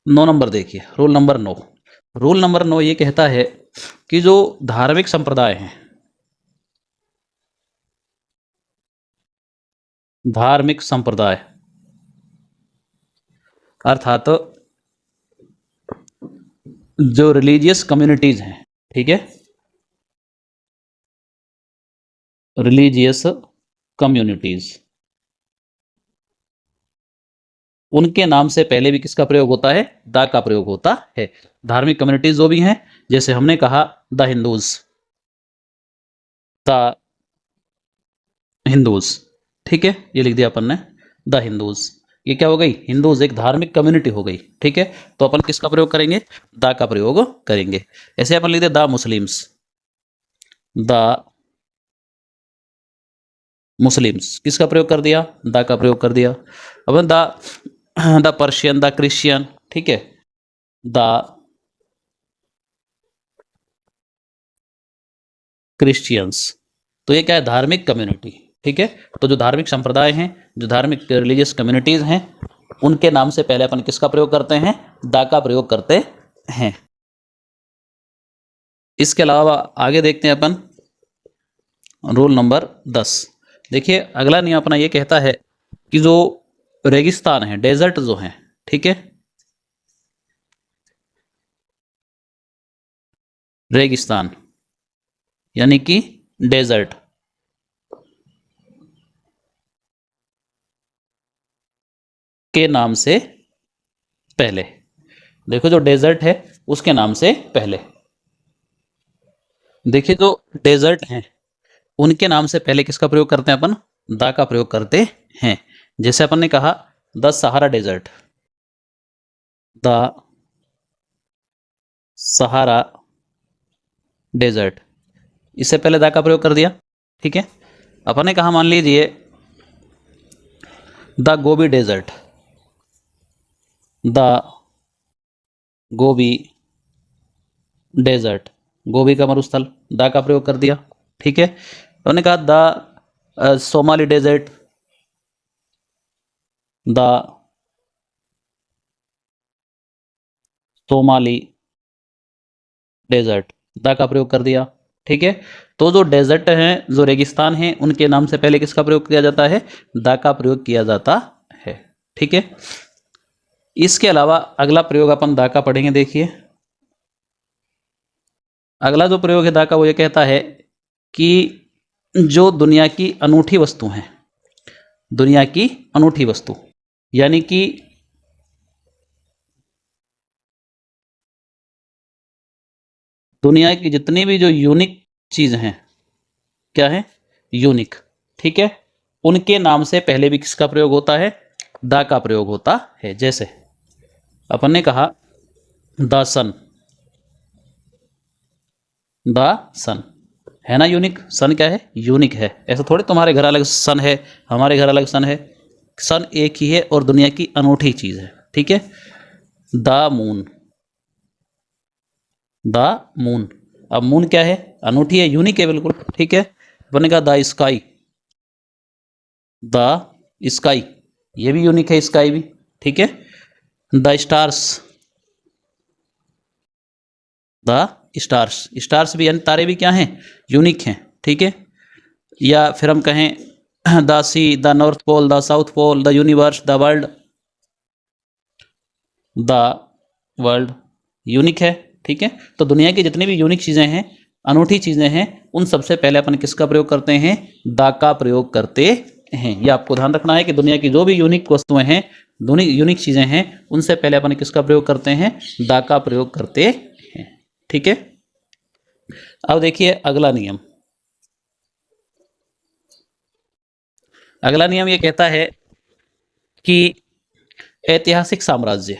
9 नंबर देखिए, रूल नंबर 9। रूल नंबर 9 ये कहता है कि जो धार्मिक संप्रदाय हैं, धार्मिक संप्रदाय अर्थात जो रिलीजियस कम्युनिटीज हैं, ठीक है, रिलीजियस कम्युनिटीज, उनके नाम से पहले भी किसका प्रयोग होता है, द का प्रयोग होता है। धार्मिक कम्युनिटीज जो भी हैं, जैसे हमने कहा द हिंदूज, द हिंदूज, ठीक है, ये लिख दिया अपन ने द हिंदूज। ये क्या हो गई, हिंदूज एक धार्मिक कम्युनिटी हो गई, ठीक है। तो अपन किसका प्रयोग करेंगे, द का प्रयोग करेंगे। ऐसे अपन लिख दे द मुस्लिम्स, द मुस्लिम्स किसका प्रयोग कर दिया, द का प्रयोग कर दिया। अब द पर्शियन, द क्रिश्चियन, ठीक है, द क्रिश्चियंस। तो ये क्या है, धार्मिक कम्युनिटी, ठीक है। तो जो धार्मिक संप्रदाय हैं, जो धार्मिक रिलीजियस कम्युनिटीज हैं, उनके नाम से पहले अपन किसका प्रयोग करते हैं, द का प्रयोग करते हैं। इसके अलावा आगे देखते हैं अपन रूल नंबर 10। देखिए अगला नियम अपना ये कहता है कि जो रेगिस्तान है, डेजर्ट जो है, ठीक है, रेगिस्तान यानी कि डेजर्ट, के नाम से पहले, देखो जो डेजर्ट है उसके नाम से पहले, देखिए जो डेजर्ट हैं उनके नाम से पहले किसका प्रयोग करते हैं अपन, द का प्रयोग करते हैं। जैसे अपन ने कहा the Sahara desert, the Sahara desert, इससे पहले द का प्रयोग कर दिया, ठीक है। अपन ने कहा मान लीजिए the Gobi desert, the Gobi desert, Gobi का मरुस्थल, द का प्रयोग कर दिया, ठीक है। उन्होंने कहा the Somali desert, the Somali desert, the का प्रयोग कर दिया, ठीक है। तो जो डेजर्ट हैं, जो रेगिस्तान हैं, उनके नाम से पहले किसका प्रयोग किया जाता है, द का प्रयोग किया जाता है, ठीक है। इसके अलावा अगला प्रयोग अपन द का पढ़ेंगे। देखिए अगला जो प्रयोग है द का, वो ये कहता है कि जो दुनिया की अनूठी वस्तु हैं, दुनिया की अनूठी वस्तु यानी कि दुनिया की जितनी भी जो यूनिक चीज हैं, क्या है, यूनिक, ठीक है, उनके नाम से पहले भी किसका प्रयोग होता है, द का प्रयोग होता है। जैसे अपन ने कहा द सन, द सन है ना यूनिक, सन क्या है, यूनिक है। ऐसा थोड़े तुम्हारे घर अलग सन है, हमारे घर अलग सन है, सन एक ही है और दुनिया की अनूठी चीज है, ठीक है। द मून, द मून, अब मून क्या है, अनूठी है, यूनिक है बिल्कुल, ठीक है। बनेगा द स्काई, द स्काई, ये भी यूनिक है, स्काई भी, ठीक है। The stars, the stars, stars भी यानी तारे भी क्या हैं, यूनिक हैं, ठीक है। या फिर हम कहें the sea, the north pole, the south pole, the universe, the world, the world unique है, ठीक है। तो दुनिया की जितनी भी यूनिक चीज़ें हैं, अनूठी चीज़ें हैं, उन सबसे पहले अपन किसका प्रयोग करते हैं, द का प्रयोग करते हैं। ये आपको ध्यान रखना है कि दुनिया की जो भी यूनिक वस्तुएं हैं, यूनिक चीज़ें हैं, उनसे पहले अपन किसका प्रयोग करते हैं, द का प्रयोग करते हैं, ठीक है। अब देखिए अगला नियम, अगला नियम ये कहता है कि ऐतिहासिक साम्राज्य,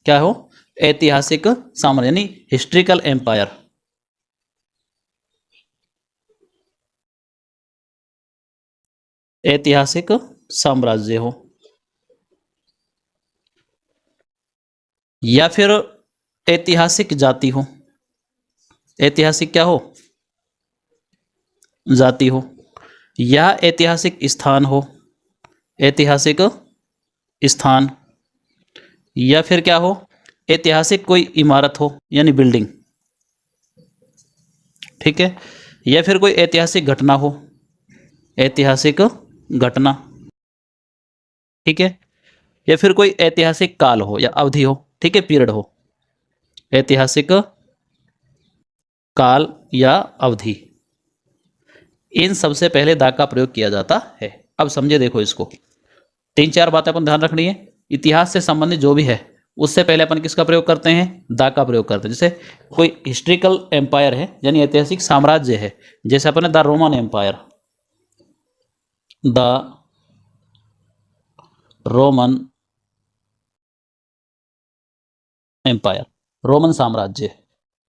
क्या हो, ऐतिहासिक साम्राज्य यानी हिस्ट्रिकल एम्पायर, ऐतिहासिक साम्राज्य हो, या फिर ऐतिहासिक जाति हो, ऐतिहासिक क्या हो, जाति हो, या ऐतिहासिक स्थान हो, ऐतिहासिक स्थान, या फिर क्या हो, ऐतिहासिक कोई इमारत हो यानी बिल्डिंग, ठीक है। या फिर कोई ऐतिहासिक घटना हो, ऐतिहासिक घटना, ठीक है। या फिर कोई ऐतिहासिक काल हो या अवधि हो, ठीक है, पीरियड हो, ऐतिहासिक काल या अवधि, इन सबसे पहले द का प्रयोग किया जाता है। अब समझे देखो इसको, तीन चार बातें अपन ध्यान रखनी है। इतिहास से संबंधित जो भी है उससे पहले अपन किसका प्रयोग करते हैं, दा का प्रयोग करते हैं। जैसे कोई हिस्ट्रिकल एम्पायर है यानी ऐतिहासिक साम्राज्य है, जैसे अपन the Roman empire, the Roman empire, Roman साम्राज्य,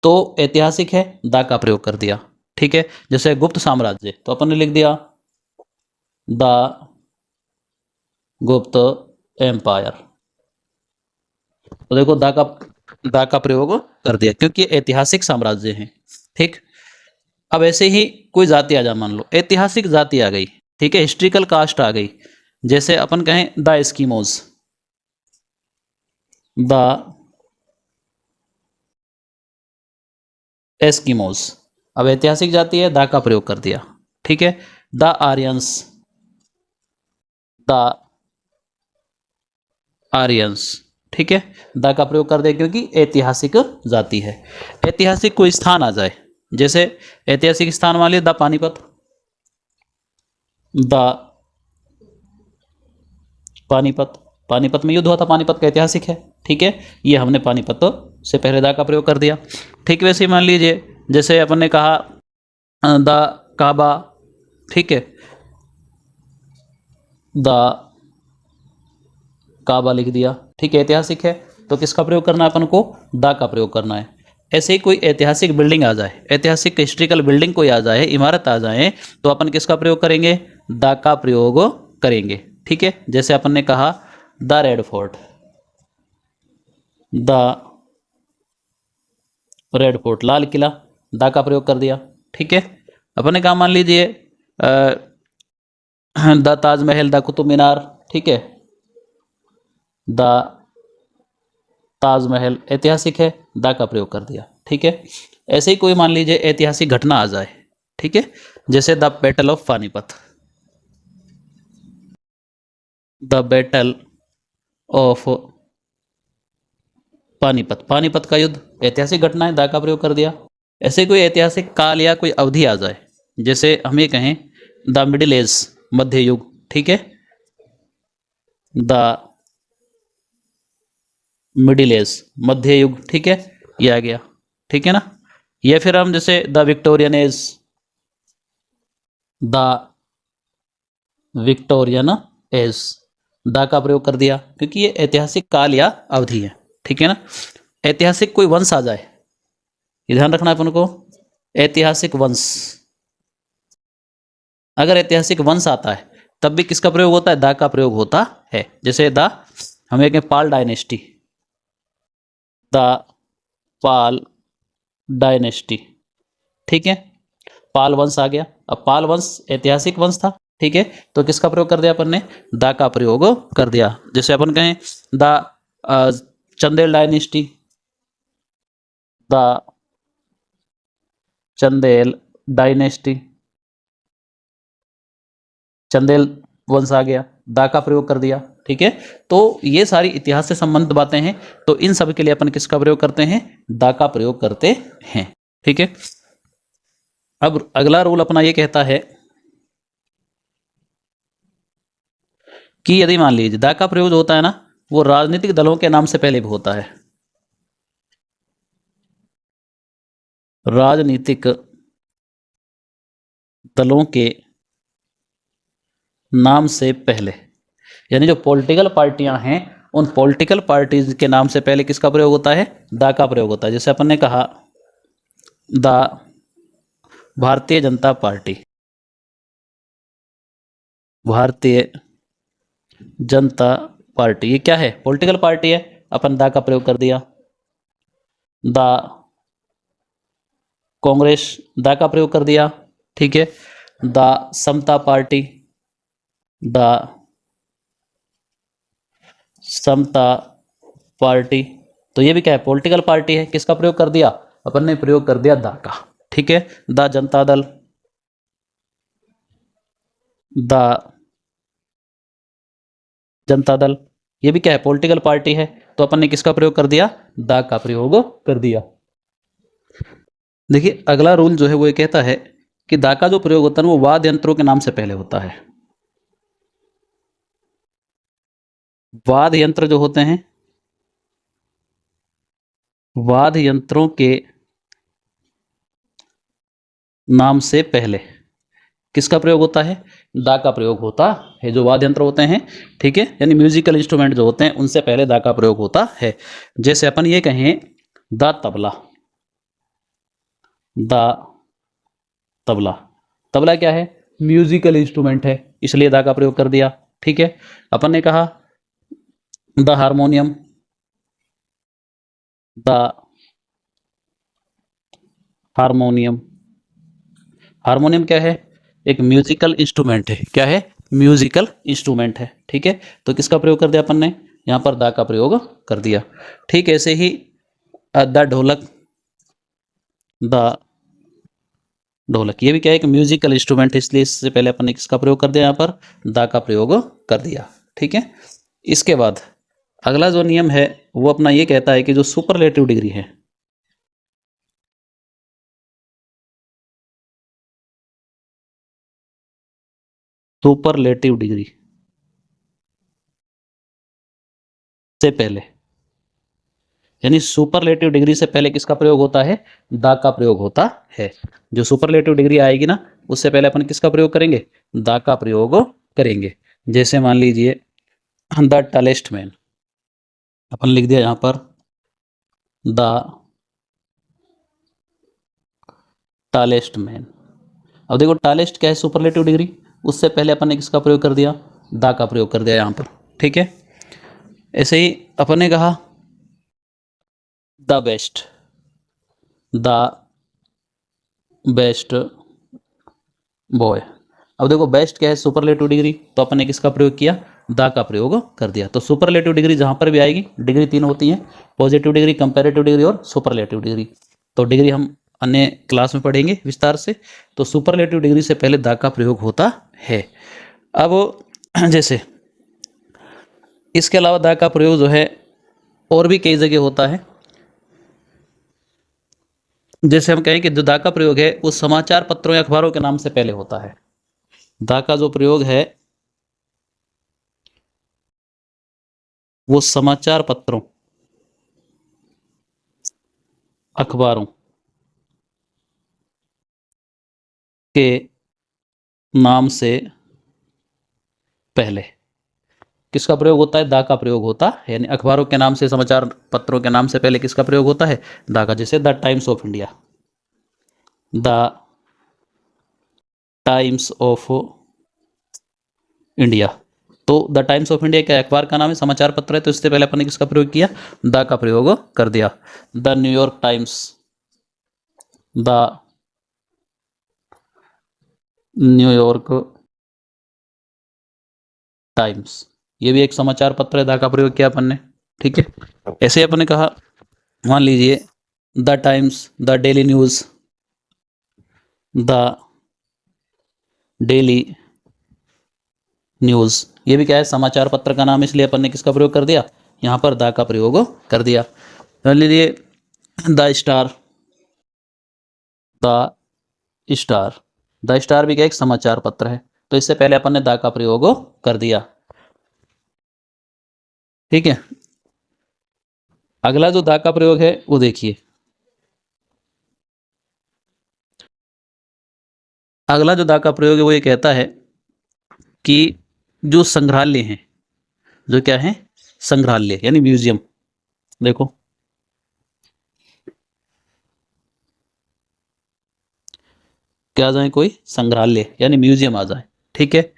तो ऐतिहासिक है, दा का प्रयोग कर दिया। ठीक है, जैसे गुप्त साम्राज्य तो अपन ने लिख दिया द गुप्त एम्पायर, तो देखो दा का प्रयोग कर दिया क्योंकि ऐतिहासिक साम्राज्य है। ठीक, अब ऐसे ही कोई जाति आ जा, मान लो ऐतिहासिक जाति आ गई, ठीक है, हिस्ट्रिकल कास्ट आ गई, जैसे अपन कहें द एस्किमोज, द एस्किमोज, अब ऐतिहासिक जाति है, दा का प्रयोग कर दिया। ठीक है, द आर्यंस, द आर्यंस, ठीक है, दा का प्रयोग कर दिया क्योंकि ऐतिहासिक जाति है। ऐतिहासिक कोई स्थान आ जाए, जैसे ऐतिहासिक स्थान मान लिया द पानीपत, द पानीपत, पानीपत में युद्ध हुआ था, पानीपत का ऐतिहासिक है। ठीक है, ये हमने पानीपत से पहले दा का प्रयोग कर दिया। ठीक, वैसे ही मान लीजिए जैसे अपन ने कहा द काबा, ठीक है, द काबा लिख दिया। ठीक है, ऐतिहासिक है तो किसका प्रयोग करना है अपन को, दा का प्रयोग करना है। ऐसे ही कोई ऐतिहासिक बिल्डिंग आ जाए, ऐतिहासिक हिस्ट्रिकल बिल्डिंग कोई आ जाए, इमारत आ जाए, तो अपन किसका प्रयोग करेंगे, दा का प्रयोग करेंगे। ठीक है, जैसे अपन ने कहा the Red Fort, the Red Fort, लाल किला, दा का प्रयोग कर दिया। ठीक है, अपन ने कहा मान लीजिए द ताजमहल, द कुतुब मीनार, ठीक है, द ताजमहल ऐतिहासिक है, दा का प्रयोग कर दिया। ठीक है, ऐसे ही कोई मान लीजिए ऐतिहासिक घटना आ जाए, ठीक है, जैसे the battle of Panipat, the battle of Panipat, Panipat का युद्ध ऐतिहासिक घटना है, दा का प्रयोग कर दिया। ऐसे कोई ऐतिहासिक काल या कोई अवधि आ जाए, जैसे हम ये कहें द मिडिल एज, मध्य युग, ठीक है, द मिडिल एज, मध्य युग, ठीक है, ये आ गया। ठीक है ना, या फिर हम जैसे the Victorian age, the Victorian age, दा का प्रयोग कर दिया क्योंकि ये ऐतिहासिक काल या अवधि है। ठीक है ना, ऐतिहासिक कोई वंश आ जाए, ये ध्यान रखना है अपन को, ऐतिहासिक वंश, अगर ऐतिहासिक वंश आता है तब भी किसका प्रयोग होता है, दा का प्रयोग होता है। जैसे द हम एक पाल डायनेस्टी, द पाल डायनेस्टी, ठीक है, पाल वंश आ गया। अब पाल वंश ऐतिहासिक वंश था, ठीक है, तो किसका प्रयोग कर दिया अपन ने, दा का प्रयोग कर दिया। जैसे अपन कहें the Chandel dynasty, the Chandel dynasty, Chandel वंश आ गया, दा का प्रयोग कर दिया। ठीक है, तो ये सारी इतिहास से संबंधित बातें हैं, तो इन सब के लिए अपन किसका प्रयोग करते हैं, दा का प्रयोग करते हैं। ठीक है, अब अगला रूल अपना ये कहता है कि यदि मान लीजिए दा का प्रयोग होता है ना, वो राजनीतिक दलों के नाम से पहले भी होता है, राजनीतिक दलों के नाम से पहले, यानी जो पॉलिटिकल पार्टियां हैं उन पॉलिटिकल पार्टीज के नाम से पहले किसका प्रयोग होता है, दा का प्रयोग होता है। जैसे अपन ने कहा the Bharatiya Janata party, Bharatiya Janata party, ये क्या है, पॉलिटिकल पार्टी है, अपन दा का प्रयोग कर दिया। द कांग्रेस, दा का प्रयोग कर दिया। ठीक है, द समता पार्टी, द समता पार्टी, तो ये भी क्या है, पॉलिटिकल पार्टी है, किसका प्रयोग कर दिया, अपन ने प्रयोग कर दिया दा का। ठीक है, द जनता दल, द जनता दल, ये भी क्या है, पॉलिटिकल पार्टी है, तो अपन ने किसका प्रयोग कर दिया, दा का प्रयोग कर दिया। देखिए अगला रूल जो है वो ये कहता है कि दा का जो प्रयोग होता है वो वाद्य यंत्रों के नाम से पहले होता है। वाद्य यंत्र जो होते हैं वाद्य यंत्रों के नाम से पहले किसका प्रयोग होता है? दा का प्रयोग होता है। जो वाद्य यंत्र होते हैं, ठीक है, यानी म्यूजिकल इंस्ट्रूमेंट जो होते हैं, उनसे पहले दा का प्रयोग होता है। जैसे अपन ये कहें दा तबला, दा तबला, तबला क्या है? म्यूजिकल इंस्ट्रूमेंट है, इसलिए दा का प्रयोग कर दिया। ठीक है। अपन ने कहा the harmonium, the harmonium, harmonium क्या है? एक म्यूजिकल इंस्ट्रूमेंट है। क्या है? म्यूजिकल इंस्ट्रूमेंट है। ठीक है, तो किसका प्रयोग कर दिया अपन ने? यहाँ पर दा का प्रयोग कर दिया। ठीक, ऐसे ही द ढोलक, द ढोलक, ये भी क्या है? एक म्यूजिकल इंस्ट्रूमेंट है, इसलिए इससे पहले अपन ने किसका प्रयोग कर दिया? यहाँ पर दा का प्रयोग कर दिया। ठीक है। इसके बाद अगला जो नियम है वो अपना ये कहता है कि जो सुपरलेटिव डिग्री है, सुपरलेटिव डिग्री से पहले, यानी सुपरलेटिव डिग्री से पहले किसका प्रयोग होता है? दा का प्रयोग होता है। जो सुपरलेटिव डिग्री आएगी ना, उससे पहले अपन किसका प्रयोग करेंगे? दा का प्रयोग करेंगे। जैसे मान लीजिए द टलेस्ट मैन, अपन लिख दिया यहां पर द टालेस्ट मैन। अब देखो टालेस्ट क्या है? सुपरलेटिव डिग्री, उससे पहले अपन ने किसका प्रयोग कर दिया? दा का प्रयोग कर दिया यहां पर। ठीक है। ऐसे ही अपन ने कहा the best, the best boy. अब देखो बेस्ट क्या है? सुपरलेटिव डिग्री, तो अपन ने किसका प्रयोग किया? दा का प्रयोग कर दिया। तो सुपरलेटिव डिग्री जहां पर भी आएगी, डिग्री तीन होती है, पॉजिटिव डिग्री, कंपैरेटिव डिग्री और सुपरलेटिव डिग्री। तो डिग्री हम अन्य क्लास में पढ़ेंगे विस्तार से। तो सुपरलेटिव डिग्री से पहले दा का प्रयोग होता है। अब जैसे इसके अलावा दा का प्रयोग जो है और भी कई जगह होता है। जैसे हम कहें कि जो दा का प्रयोग है वो समाचार पत्रों या अखबारों के नाम से पहले होता है। दा का जो प्रयोग है वो समाचार पत्रों, अखबारों के नाम से पहले किसका प्रयोग होता है? दा का प्रयोग होता है। यानी अखबारों के नाम से, समाचार पत्रों के नाम से पहले किसका प्रयोग होता है? दा का। जैसे the times of India, the times of India. तो द टाइम्स ऑफ इंडिया क्या अखबार का नाम है, समाचार पत्र है, तो इससे पहले अपन ने किसका प्रयोग किया? द का प्रयोग कर दिया। The New York times, the New York times, ये भी एक समाचार पत्र है, द का प्रयोग किया अपन ने। ठीक है। ऐसे ही अपन ने कहा, मान लीजिए the times, the daily news, the daily news, ये भी क्या है? समाचार पत्र का नाम है, इसलिए अपन ने किसका प्रयोग कर दिया? यहाँ पर द का प्रयोग कर दिया। मान लीजिए the star, the star, the star भी क्या एक समाचार पत्र है, तो इससे पहले अपन ने द का प्रयोग कर दिया। ठीक है। अगला जो द का प्रयोग है वो देखिए, अगला जो द का प्रयोग है वो ये कहता है कि जो संग्रहालय हैं, जो क्या है? संग्रहालय यानी म्यूजियम। देखो क्या आ जाए? कोई संग्रहालय यानी म्यूजियम आ जाए। ठीक है।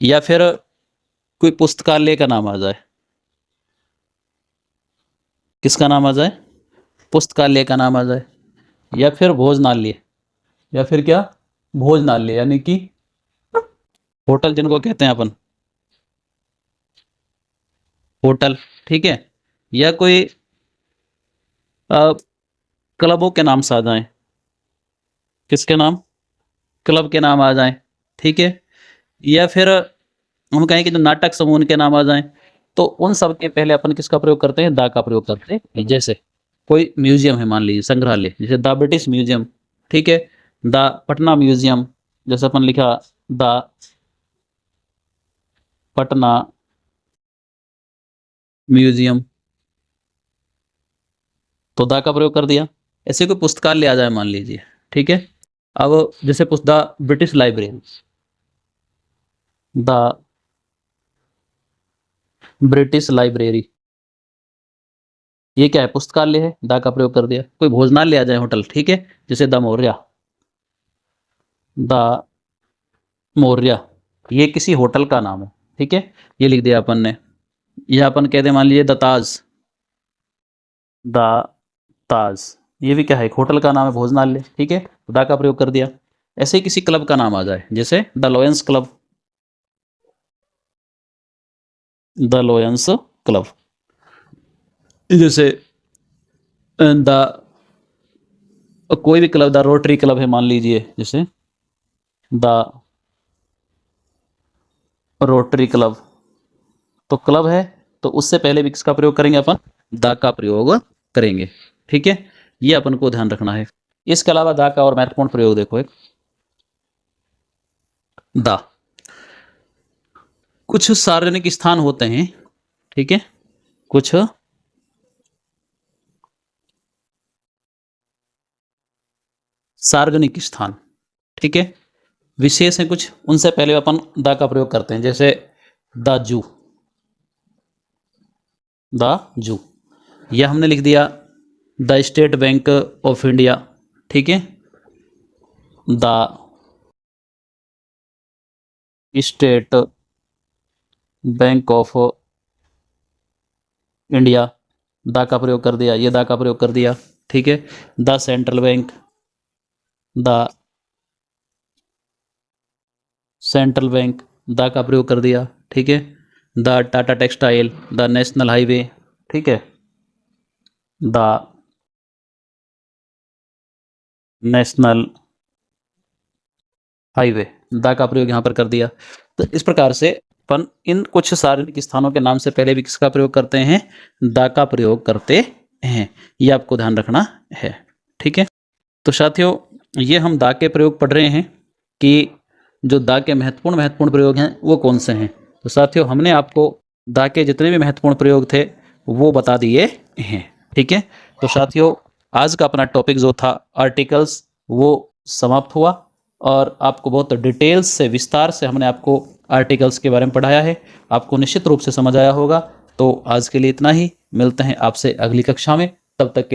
या फिर कोई पुस्तकालय का नाम आ जाए। किसका नाम आ जाए? पुस्तकालय का नाम आ जाए। या फिर भोजनालय, या फिर क्या? भोजनालय, यानी कि होटल जिनको कहते हैं अपन, होटल। ठीक है। या कोई क्लबों के नाम से आ जाए। किसके नाम? क्लब के नाम आ जाए। ठीक है। या फिर हम कहें कि जो नाटक समूह के नाम आ जाएं, तो उन सब के पहले अपन किसका प्रयोग करते हैं? दा का प्रयोग करते हैं। जैसे कोई म्यूजियम है, मान लीजिए संग्रहालय, जैसे द ब्रिटिश म्यूजियम। ठीक है। द पटना म्यूजियम, जैसे अपन लिखा द पटना म्यूजियम। तो द का प्रयोग कर दिया। ऐसे कोई पुस्तकालय आ जाए मान लीजिए, ठीक है। अब जैसे the British library, the British library, ये क्या है, पुस्तकालय है, द का प्रयोग कर दिया। कोई भोजनालय आ जाए, होटल, ठीक है, जैसे द मौर्य, द मौर्य, ये किसी होटल का नाम है, ठीक है, ये लिख दिया अपन ने। यह अपन कहते मान लीजिए द ताज, द ताज, ये भी क्या है, एक होटल का नाम है, भोजनालय, ठीक है, द का प्रयोग कर दिया। ऐसे ही किसी क्लब का नाम आ जाए, जैसे the lions club, the lions club, जैसे द कोई भी क्लब, द रोटरी क्लब है मान लीजिए, जैसे द रोटरी क्लब, तो क्लब है, तो उससे पहले भी किसका प्रयोग करेंगे अपन, द का प्रयोग करेंगे, ठीक है, ये अपन को ध्यान रखना है। इसके अलावा द का और महत्वपूर्ण प्रयोग देखो, एक द, कुछ सार्वजनिक स्थान होते हैं, ठीक है, कुछ सार्वजनिक स्थान, ठीक है, विशेष है कुछ, उनसे पहले अपन द का प्रयोग करते हैं, जैसे द जू, द जू, यह हमने लिख दिया। The state bank of India, ठीक है, the state bank of India, the का प्रयोग कर दिया, ये द का प्रयोग कर दिया, ठीक है। The central bank, the central bank, the का प्रयोग कर दिया, ठीक है। The Tata textile, the national highway, ठीक है, द नेशनल हाईवे, द का प्रयोग यहाँ पर कर दिया। तो इस प्रकार से अपन इन कुछ सार्वजनिक स्थानों के नाम से पहले भी किसका प्रयोग करते हैं, द का प्रयोग करते हैं, ये आपको ध्यान रखना है, ठीक है। तो साथियों, ये हम द के प्रयोग पढ़ रहे हैं कि जो द के महत्वपूर्ण प्रयोग हैं वो कौन से हैं। तो साथियों, हमने आपको द के जितने भी महत्वपूर्ण प्रयोग थे वो बता दिए हैं, ठीक है। तो साथियों, आज का अपना टॉपिक जो था आर्टिकल्स, वो समाप्त हुआ और आपको बहुत डिटेल्स से, विस्तार से हमने आपको आर्टिकल्स के बारे में पढ़ाया है। आपको निश्चित रूप से समझ आया होगा। तो आज के लिए इतना ही, मिलते हैं आपसे अगली कक्षा में, तब तक के लिए